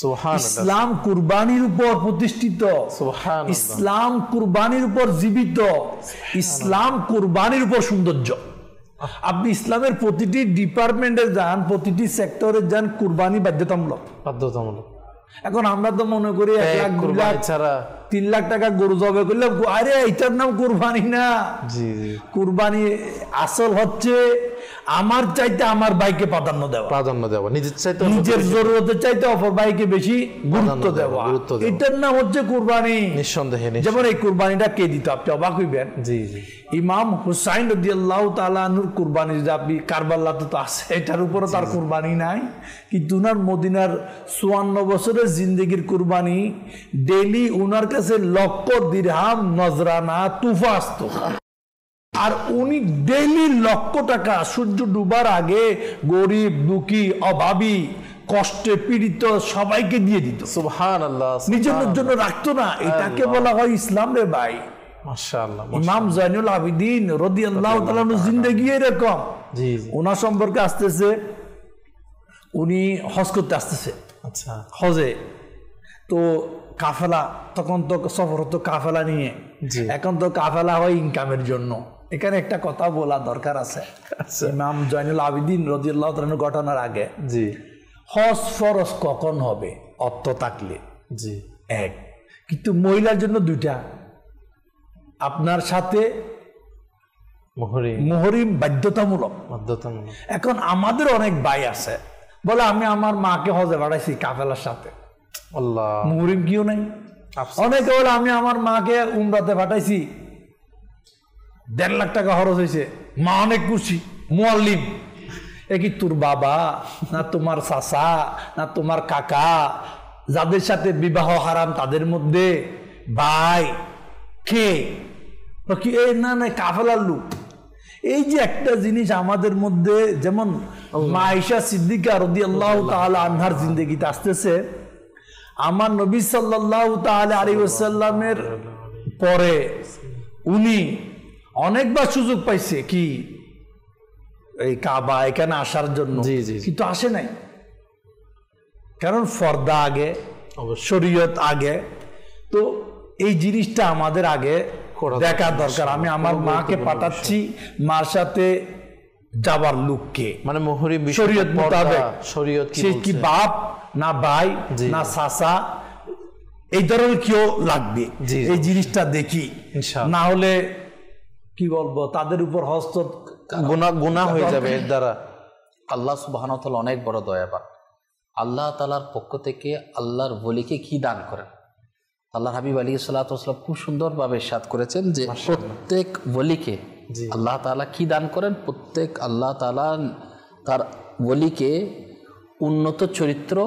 সুবহানাল্লাহ, ইসলাম কুরবানির উপর প্রতিষ্ঠিত, সুবহানাল্লাহ, ইসলাম কুরবানির উপর জীবিত, ইসলাম কুরবানির উপর সৌন্দর্য। আপনি ইসলামের প্রতিটি ডিপার্টমেন্টে যান, প্রতিটি সেক্টরে যান, কুরবানি বাধ্যতামূলক। বাধ্যতামূলক। এখন আমরা তো মনে করি 1 লাখ 2 লাখ ছাড়া 3 লাখ টাকা গরু জবে করলে, আরে এটার নাম কুরবানি না। জি জি, কুরবানি আসল হচ্ছে আমার চাইতে আমার ভাইকে প্রাধান্য দেওয়া, প্রাধান্য দেওয়া, নিজের চাইতে নিজের জরুরতের চাইতে অপর ভাইকে বেশি গুরুত্ব দেওয়া, গুরুত্ব দেওয়া। এটার নাম হচ্ছে কুরবানি। নিঃসন্দেহে। যেমন এই কুরবানিটা কে দিত আপনি অবাক হইবেন। জি জি, ইমাম হুসাইন রাদিয়াল্লাহু তাআলা আনহুর কুরবানি যে আপনি কারবালাতে তো আছে, এটার উপরে তার কুরবানি নাই, কিন্তু উনার মদিনার 54 বছরের জিন্দেগির কুরবানি ডেইলি উনার কাছে লক্ষ দিরহাম নজরানা তুফা আসতো, আর উনি ডেইলি লক্ষ টাকা সূর্য ডুবার আগে গরিব দুঃখী অভাবী কষ্টে পীড়িত সবাইকে দিয়ে দিত। সুবহানাল্লাহ, নিজের জন্য রাখতো না। এটাকে বলা হয় ইসলাম রে ভাই। মাশাআল্লাহ। ইমাম জয়নুল আবিদিন রাদিয়াল্লাহু তাআলা আনহু জিন্দেগি এরকম। জি জি, ওনার সম্পর্কে আসতেছে, উনি হজ করতে আসতেছে। আচ্ছা, হজে তো কাফেলা, তখন তো সফর হতো কাফেলা নিয়ে, এখন তো কাফেলা হয় ইনকামের জন্য। এখানে একটা কথা বলা দরকার আছে। ইমাম জয়নুল আবিদিন রাদিয়াল্লাহু তাআলা আনহু ঘটনার আগে, জি, হজ ফরজ কখন হবে? অর্থ থাকলে, জি, এক। কিন্তু মহিলার জন্য 2টা, আপনার সাথে মুহরিম বাধ্যতামূলক। এখন আমাদের অনেক ভাই আছে বলে আমি আমার মাকে হজে পাঠাইছি কাফেলার সাথে, আল্লাহ, মুহরিম কিও নাই। অনেকে বলে আমি আমার মাকে উমরাতে পাঠাইছি, 1.5 লাখ টাকা খরচ হয়েছে, মা অনেক খুশি, মুআল্লিম। এ কি তোর বাবা না তোমার চাচা না তোমার কাকা, যাদের সাথে বিবাহ হারাম তাদের মধ্যে ভাই কে? কি এই না না কাফেলার লোক। এই যে একটা জিনিস আমাদের মধ্যে, যেমন মা আয়েশা সিদ্দিকা রাদিয়াল্লাহু তাআলা আনহার জিন্দেগিতে আসতেছে, আমার নবী সাল্লাল্লাহু তাআলা আলাইহি ওয়াসাল্লামের পরে উনি অনেকবার সুযোগ পাইছে কি এই কাবা এখানে আসার জন্য, কিন্তু আসে নাই। কারণ ফর্দা আগে, শরীয়ত আগে। তো এই জিনিসটা আমাদের আগে দেখা দরকার। আমি আমার মাকে পাঠাচ্ছি, মার সাথে যাবার লোককে, মানে শরীয়ত মোতাবেক, সে কি বাপ না ভাই না চাচা, এই ধরনের কেউ লাগবে, এই জিনিসটা দেখি। না হলে কি বলবো, তাদের উপর হস্ত গুনাহ হয়ে যাবে এর দ্বারা। আল্লাহ সুবহানাহু ওয়া তাআলা অনেক বড় দয়াবান। আল্লাহ তাআলার পক্ষ থেকে আল্লাহর ওলিকে কি দান করেন? আল্লাহ হাবিব আলাইহিস সালাতু ওয়াস সালাম খুব সুন্দরভাবে ইরশাদ করেছেন যে প্রত্যেক ওলিকে আল্লাহ তাআলা কি দান করেন? প্রত্যেক আল্লাহ তাআলা তার ওলিকে উন্নত চরিত্র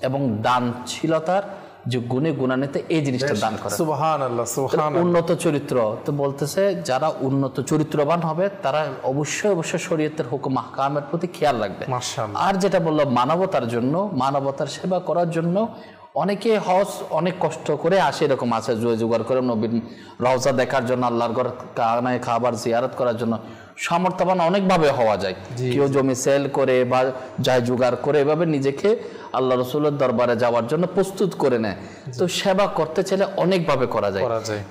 এবং দানশীলতার যে গুণে গুণান্বিত এই জিনিসটা দান করে। সুবহানাল্লাহ, সুবহানাল্লাহ। উন্নত চরিত্র তো বলতেছে, যারা উন্নত চরিত্রবান হবে তারা অবশ্যই অবশ্যই শরীয়তের হুকুম আহকামের প্রতি খেয়াল রাখবে। আর যেটা বললো মানবতার জন্য, মানবতার সেবা করার জন্য অনেকে হজ অনেক কষ্ট করে আসে, এরকম আছে জোগাড় করে নবীর রওজা দেখার জন্য, আল্লাহর ঘর কানায় খাবার জিয়ারত করার জন্য। সামর্থ্যবান অনেকভাবে হওয়া যায়, কেউ জমি সেল করে বা যায় জোগাড় করে, এভাবে নিজেকে আল্লাহ রসুলের দরবারে যাওয়ার জন্য প্রস্তুত করে নেয়। তো সেবা করতে চাইলে অনেকভাবে করা যায়,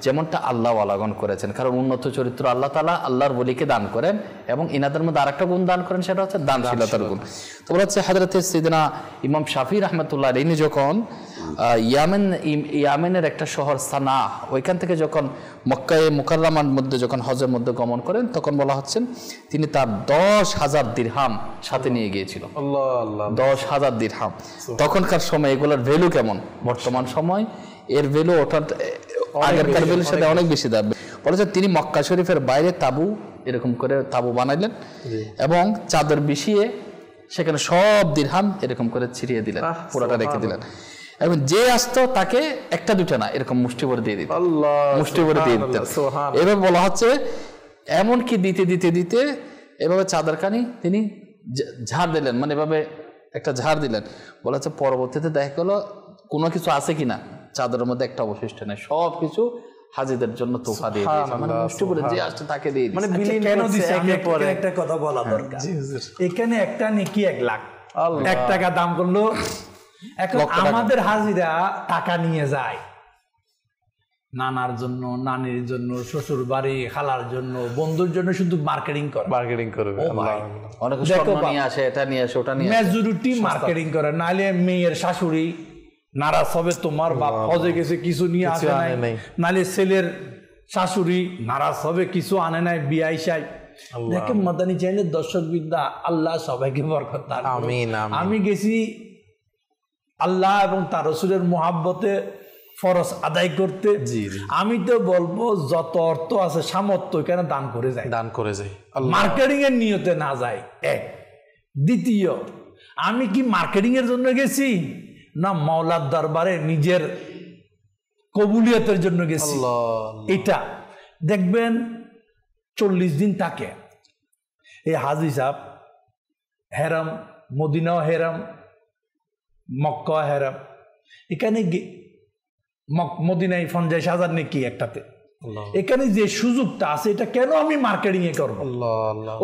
যেমনটা আল্লাহ আলাগন করেছেন। কারণ উন্নত চরিত্র আল্লাহ তাআলা আল্লাহর ওলিকে দান করেন, এবং ইনাদের মধ্যে আরেকটা গুণ দান করেন, সেটা হচ্ছে দানশীলতার গুণ। তো বলা হচ্ছে হযরত সাইয়েদনা ইমাম শাফি রাহমাতুল্লাহ আলাইহি যখন ইয়ামেনের একটা শহর সানা, ওইখান থেকে যখন মক্কায়ে মুকাররমার মধ্যে যখন হজের মধ্যে গমন করেন, তখন বলা হচ্ছেন তিনি তার 10,000 দিরহাম সাথে নিয়ে গিয়েছিল। 10,000 দিরহাম। তখনকার সময় এগুলোর ভ্যালু কেমন? বর্তমান সময় এর ভ্যালু অর্থাৎ আগেরকার ভ্যালুর সাথে অনেক বেশি দাম। বলেছে তিনি মক্কা শরীফের বাইরে তাবু, এরকম করে তাবু বানাইলেন এবং চাদর বিছিয়ে সেখানে সব দিরহাম এরকম করে ছিড়িয়ে দিলেন, পুরোটা রেখে দিলেন। এবং যে আসতো তাকে একটা দুটা না, এরকম মুষ্টি ভরে দিয়ে দিতেন, মুষ্টি ভরে দিয়ে দিতেন। এভাবে বলা হচ্ছে এমনকি দিতে দিতে দিতে এভাবে চাদরখানি তিনি ঝাড় দিলেন, মানে এভাবে একটা ঝাড় দিলেন। বলা হচ্ছে পরবর্তীতে দেখা গেলো কোনো কিছু আছে কিনা চাদরের মধ্যে একটা অবশিষ্ট নেই, সব কিছু হাজিদের জন্য তোফা দিয়ে দিয়েছে, মানে মুষ্টি ভরে যে আসছে তাকে দিয়ে দিয়েছে। মানে কেন দিছে? একটা কথা বলা দরকার। এখানে একটা নেকি 1 লাখ, 1 টাকা দাম করলো। এখন আমাদের হাজিরা টাকা নিয়ে যায় নানার জন্য, নানির জন্য, শ্বশুর বাড়ি, খালার জন্য, বন্ধুর জন্য, শুধু মার্কেটিং করবে। অনেকে স্বর্ণ নিয়ে আসে, এটা নিয়ে আসে, ওটা নিয়ে আসে, মেজরিটি মার্কেটিং করে। নাহলে মেয়ের শাশুড়ি নারাজ হবে, তোমার বাপ হজে গেছে কিছু নিয়ে আসে নাই, নাহলে ছেলের শাশুড়ি নারাজ হবে কিছু আনে নাই বিয়াই সাই। দেখেন মাদানী চ্যানেলের দর্শক বিদ্যা, আল্লাহ সবাইকে বরকত দান করুন। আমি গেছি আল্লাহ এবং তার রাসূলের মুহাব্বতে ফরজ আদায় করতে। আমি তো বলবো যত অর্থ আছে সামর্থ্য এখানে দান করে যায়, মার্কেটিং এর নিয়তে না যায়। এক, দ্বিতীয়, আমি কি মার্কেটিং এর জন্য গেছি না মাওলার দরবারে নিজের কবুলিয়তের জন্য গেছি? এটা দেখবেন 40 দিন থাকে এই হাজি সাহেব, হেরাম, মদিনা হেরাম, মক্কা হেরাম, এখানে মদিনায় 50,000 নাকি একটাতে। এখানে যে সুযোগটা আছে এটা কেন আমি মার্কেটিং এ করবো?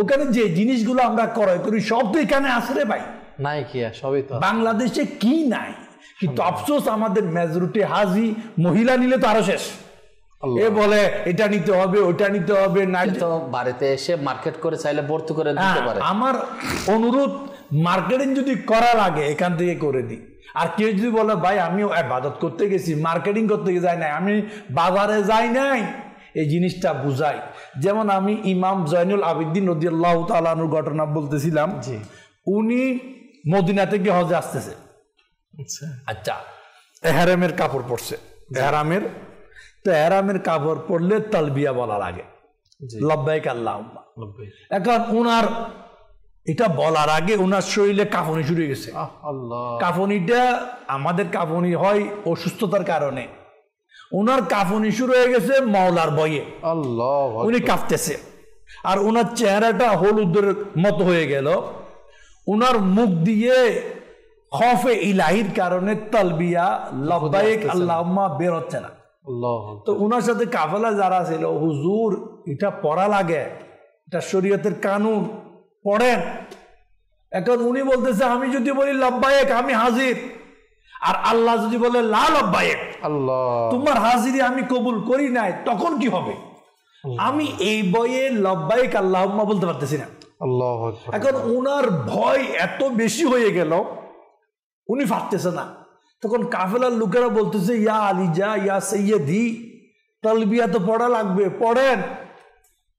ওখানে যে জিনিসগুলো আমরা ক্রয় করি সব তো এখানে আছে রে ভাই, নাই কি সবই তো বাংলাদেশে কি নাই। কিন্তু আফসোস আমাদের মেজরিটি হাজি মহিলা নিলে তো আরো শেষ, এ বলে এটা নিতে হবে ওটা নিতে হবে, না তো বাড়িতে এসে মার্কেট করে চাইলে ভর্তি করে দিতে পারে। আমার অনুরোধ, মার্কেটিং যদি করা লাগে এখান থেকে করে দিই। আর কেউ যদি বলে ভাই আমি ইবাদত করতে গেছি, মার্কেটিং করতে যাই নাই, আমি বাজারে যাই নাই, এই জিনিসটা বুঝাই। যেমন আমি ইমাম জয়নুল আবিদ্দিন রাদিয়াল্লাহু তাআলা আনহুর ঘটনা বলতেছিলাম। উনি মদিনা থেকে হজে আসতেছে। আচ্ছা, এহরামের কাপড় পরছে, এহরামের কাপড় পরলে তালবিয়া বলা লাগে, লব্বাইক আল্লাহুম্মা। এখন উনার এটা বলার আগে উনার শরীরে কাঁপুনি শুরু হয়ে গেছে। কাঁপুনিটা আমাদের কাঁপুনি হয় অসুস্থতার কারণে, উনার কাঁপুনি শুরু হয়ে গেছে মাওলার ভয়ে। উনি কাঁপতেছে আর উনার চেহারাটা হলুদের মতো হয়ে গেল। উনার মুখ দিয়ে খফে ইলাহির কারণে তালবিয়া লব্বাইক আল্লাহুম্মা বের হচ্ছে না। তো উনার সাথে কাফেলা যারা ছিল, হুজুর এটা পড়া লাগে, এটা শরীয়তের কানুন, পড়েন। এখন উনি বলতেছে আমি যদি বলি লব্বাইক আমি হাজির, আর আল্লাহ যদি বলে লা লব্বাইক, তোমার হাজিরি আমি কবুল করি নাই, তখন কি হবে? আমি এই বয়ে লব্বাইক আল্লাহুম্মা বলতে পারতেছি না। এখন উনার ভয় এত বেশি হয়ে গেল, উনি পারতেছে না। তখন কাফেলার লোকেরা বলতেছে ইয়া আলিজা ইয়া সৈয়দি, তালবিয়া তো পড়া লাগবে, পড়েন।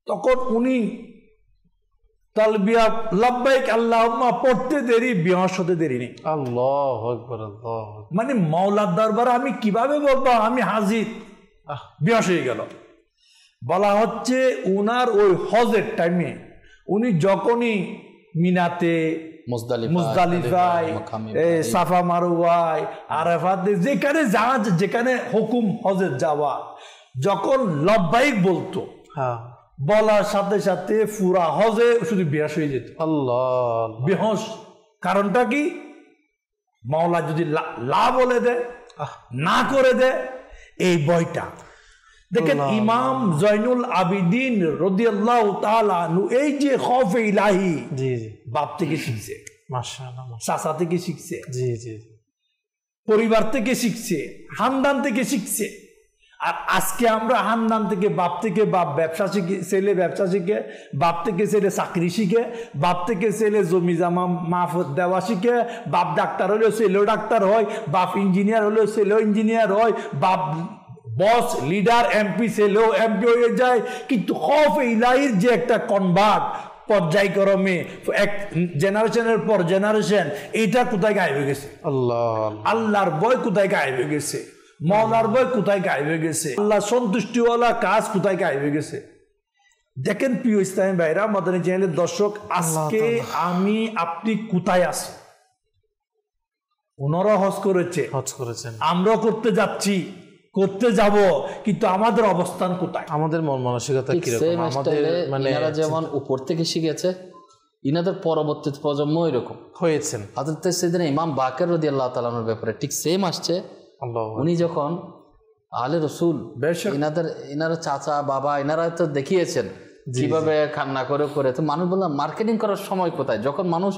তখন উনি তালবিয়া লব্বাইক আল্লাহুম্মা পড়তে দেরি, বেহুশ হতে দেরি নেই। আল্লাহু আকবার, মানে মাওলার দরবারে আমি কিভাবে বলবো আমি হাজির? বেহুশ হয়ে গেল। বলা হচ্ছে উনার ওই হজের টাইমে উনি যখনই মিনাতে, মুজদালিফায়, সাফা মারওয়ায়, আরাফাতে, যেখানে হুকুম হজের যাওয়া, যখন লব্বাইক বলতো, বলার সাথে সাথে পুরা হজে শুধু বেহুশ হয়ে যেত। বেহুশ কারণটা কি? মাওলা যদি লা বলে দেয়, না করে দেয়, এই বইটা দেখেন। ইমাম জয়নুল আবিদিন রাদিয়াল্লাহু তাআলা আনহু এই যে খৌফে ইলাহি বাপ থেকে শিখছে, মাশাআল্লাহ, চাচা থেকে শিখছে, পরিবার থেকে শিখছে, খানদান থেকে শিখছে। আর আজকে আমরা খানদান থেকে, বাপ থেকে বাপ ব্যবসা শিখে, ছেলে ব্যবসা শিখে, বাপ থেকে ছেলে চাকরি শিখে, বাপ থেকে ছেলে জমি জামা মাহফুজ দেওয়া শিখে, বাপ ডাক্তার হলেও ছেলেও ডাক্তার হয়, বাপ ইঞ্জিনিয়ার হলেও ছেলেও ইঞ্জিনিয়ার হয়, বাপ বস লিডার এমপি ছেলেও এমপি হয়ে যায়। কিন্তু খৌফে ইলাহির যে একটা কনভার্ট পর্যায়ক্রমে এক জেনারেশনের পর জেনারেশন, এটা কোথায় গায়েব হয়ে গেছে? আল্লাহর ভয় কোথায় গায়েব হয়ে গেছে? মাওলার ভয় কোথায় গায়েব হয়ে গেছে? আল্লাহ সন্তুষ্টিওয়ালা কাজ কোথায় গায়েব হয়ে গেছে? দেখেন প্রিয় ইসলামী ভাইরা, মাদানী চ্যানেলের দর্শক, আজকে আমি আপনি কোথায় আছি? ওনারা হজ করেছেন, আমরাও করতে যাচ্ছি, করতে যাব, কিন্তু আমাদের অবস্থান কোথায়? আমাদের মন মানসিকতা কিরকম? আমাদের মানে যেমন উপর থেকে শিখেছে, ইনাদের পরবর্তী প্রজন্ম এরকম হয়েছেন। হযরত সাইয়েদনা ইমাম বাকের রাদিয়াল্লাহু তাআলা আনহুর ব্যাপারে ঠিক সেম আসছে। উনি যখন আলে রসুল, ইনারা চাচা বাবা, ইনারা তো দেখিয়েছেন কিভাবে কান্না করে করে। তো মানুষ বললাম মার্কেটিং করার সময় কোথায়, যখন মানুষ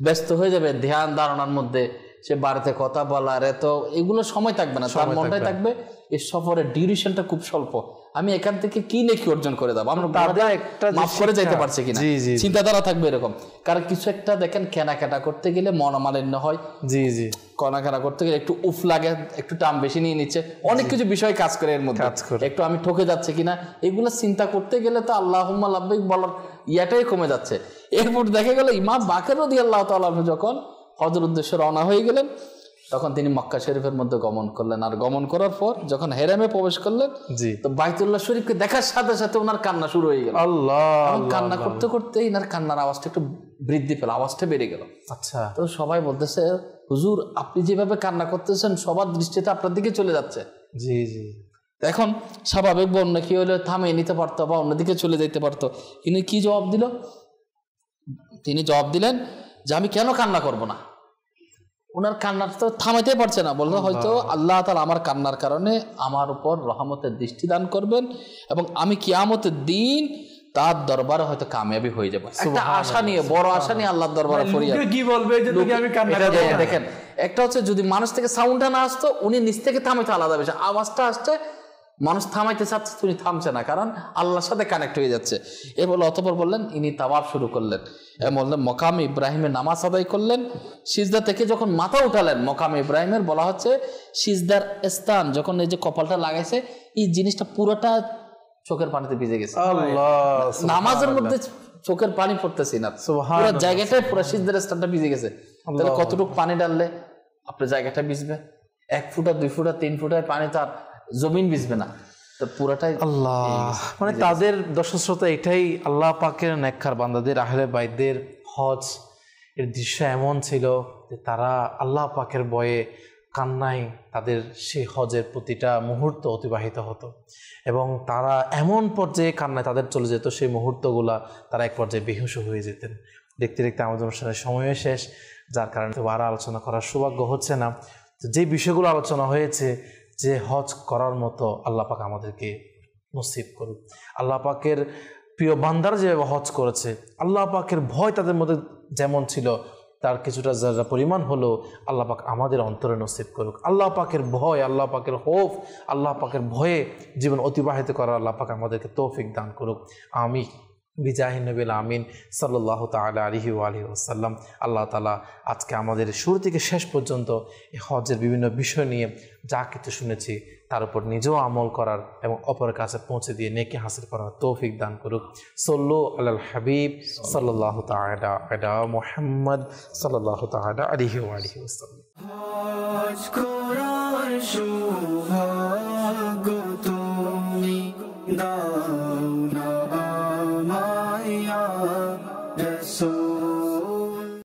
ব্যস্ত হয়ে যাবে ধ্যান ধারণার মধ্যে, সে বাড়িতে কথা বলার এত এগুলো সময় থাকবে না, তার মনটাই থাকবে এই সফরের ডিউরেশনটা খুব স্বল্প, আমি এখান থেকে কি নেকি অর্জন করে দেবো, আমরা মাফ করে যাইতে পারছি কিনা, চিন্তাধারা থাকবে এরকম। কারণ কিছু একটা দেখেন কেনাকাটা করতে গেলে মনোমালিন্য হয়, কেনাকাটা করতে গেলে একটু উফ লাগে, একটু টাম বেশি নিয়ে নিচ্ছে, অনেক কিছু বিষয় কাজ করে এর মধ্যে, একটু আমি ঠকে যাচ্ছে কিনা এগুলো চিন্তা করতে গেলে তো আল্লাহুম্মা লাব্বাইক বলার ইয়াটাই কমে যাচ্ছে। এরপর দেখা গেল ইমাম বাকের রাদিয়াল্লাহু তাআলা যখন হজের উদ্দেশ্যে রওনা হয়ে গেলেন, তখন তিনি মক্কা শরীফের মধ্যে গমন করলেন। আর গমন করার পর যখন হেরামে প্রবেশ করলেন, তো বাইতুল্লাহ শরীফকে দেখার সাথে সাথে ওনার কান্না শুরু হয়ে গেল। কান্না করতে করতে ইনার কান্নার আওয়াজটা একটু বৃদ্ধি পেল, আওয়াজটা বেড়ে গেল। আচ্ছা, তো সবাই বলতেছে হুজুর আপনি যেভাবে কান্না করতেছেন সবার দৃষ্টিতে আপনার দিকে চলে যাচ্ছে। জি জি। এখন স্বাভাবিক বন্য কি হলে থামিয়ে নিতে পারতো বা অন্যদিকে চলে যেতে পারতো, কিন্তু কি জবাব দিল? তিনি জবাব দিলেন যে আমি কেন কান্না করব না। ওনার কান্নার তো থামাইতে পারছে না, বললো হয়তো আল্লাহ তাআলা আমার কান্নার কারণে আমার উপর রহমতের দৃষ্টি দান করবেন এবং আমি কিয়ামতের দিন তার দরবারে হয়তো কামিয়াবি হয়ে যাবো। একটা আশা নিয়ে, বড় আশা নিয়ে আল্লাহর দরবারে ফরিয়াদ। কি বলবে যে তুমি আমি কান্না করব? দেখেন, একটা হচ্ছে যদি মানুষ থেকে সাউন্ডটা না আসতো, উনি নিচ থেকে থামাইতে আলাদা বিষয়, আওয়াজটা আসছে, মানুষ থামাইতে চাচ্ছে, তুমি থামছে না, কারণ আল্লাহর সাথে কানেক্ট হয়ে যাচ্ছে। এ বলে অতঃপর বললেন ইনি তাওয়াফ শুরু করলেন, বললেন মকাম ইব্রাহিমের নামাজ আদায় করলেন। সিজদা থেকে যখন মাথা উঠালেন, মকাম ইব্রাহিমের বলা হচ্ছে সিজদার স্থান যখন এই যে কপালটা লাগাইছে, এই জিনিসটা পুরোটা চোখের পানিতে ভিজে গেছে। নামাজের মধ্যে চোখের পানি পড়তেছি না, পুরো জায়গাটাই পুরো সিজদার স্থানটা ভিজে গেছে। তাহলে কতটুকু পানি ডাললে আপনার জায়গাটা ভিজবে? 1 ফুটা 2 ফুটা 3 ফুটায় পানি তো আর জমিন ভিজবে না, তো পুরোটাই আল্লাহ। মানে তাদের দর্শক শ্রোতা, এটাই আল্লাহ পাকের নেককার বান্দাদের, আহলে বাইতদের হজ এর দৃশ্য এমন ছিল যে তারা আল্লাহ পাকের ভয়ে কান্নায় তাদের সেই হজের প্রতিটা মুহূর্ত অতিবাহিত হতো এবং তারা এমন পর্যায়ে কান্নায় তাদের চলে যেত, সেই মুহূর্তগুলা তারা এক পর্যায়ে বেহুশ হয়ে যেতেন। দেখতে দেখতে আমাদের অনুষ্ঠানের সময়ও শেষ, যার কারণে তো আর আলোচনা করার সৌভাগ্য হচ্ছে না। তো যে বিষয়গুলো আলোচনা হয়েছে, যে হজ করার মতো আল্লাহ পাক আমাদেরকে নসিব করুক। আল্লাহ পাকের প্রিয় বান্দারা যেভাবে হজ করেছে, আল্লাহ পাকের ভয় তাদের মধ্যে যেমন ছিল, তার কিছুটা যারা পরিমাণ হলো আল্লাহ পাক আমাদের অন্তরে নসিব করুক। আল্লাহ পাকের ভয়, আল্লাহ পাকের খৌফ, আল্লাহ পাকের ভয়ে জীবন অতিবাহিত করার আল্লাহ পাক আমাদেরকে তৌফিক দান করুক। আমি বিজাহি নবিল আমিন সাল্লাল্লাহু তাআলা আলাইহি ওয়া আলিহি ওয়াসাল্লাম। আল্লাহ তাআলা আজকে আমাদের শুরু থেকে শেষ পর্যন্ত এই হজের বিভিন্ন বিষয় নিয়ে যা কিছু শুনেছি তার উপর নিজেও আমল করার এবং অপরের কাছে পৌঁছে দিয়ে নেকি হাসিল করার তৌফিক দান করুক। সল্লু আলাল হাবিব সাল্লাল্লাহু তাআলা আলা মুহাম্মদ সাল্লাল্লাহু তাআলা আলাইহি ওয়া আলিহি ওয়াসাল্লাম। হজ করার সৌভাগ্য তুমি দাও না আমায় ইয়া রাসূল।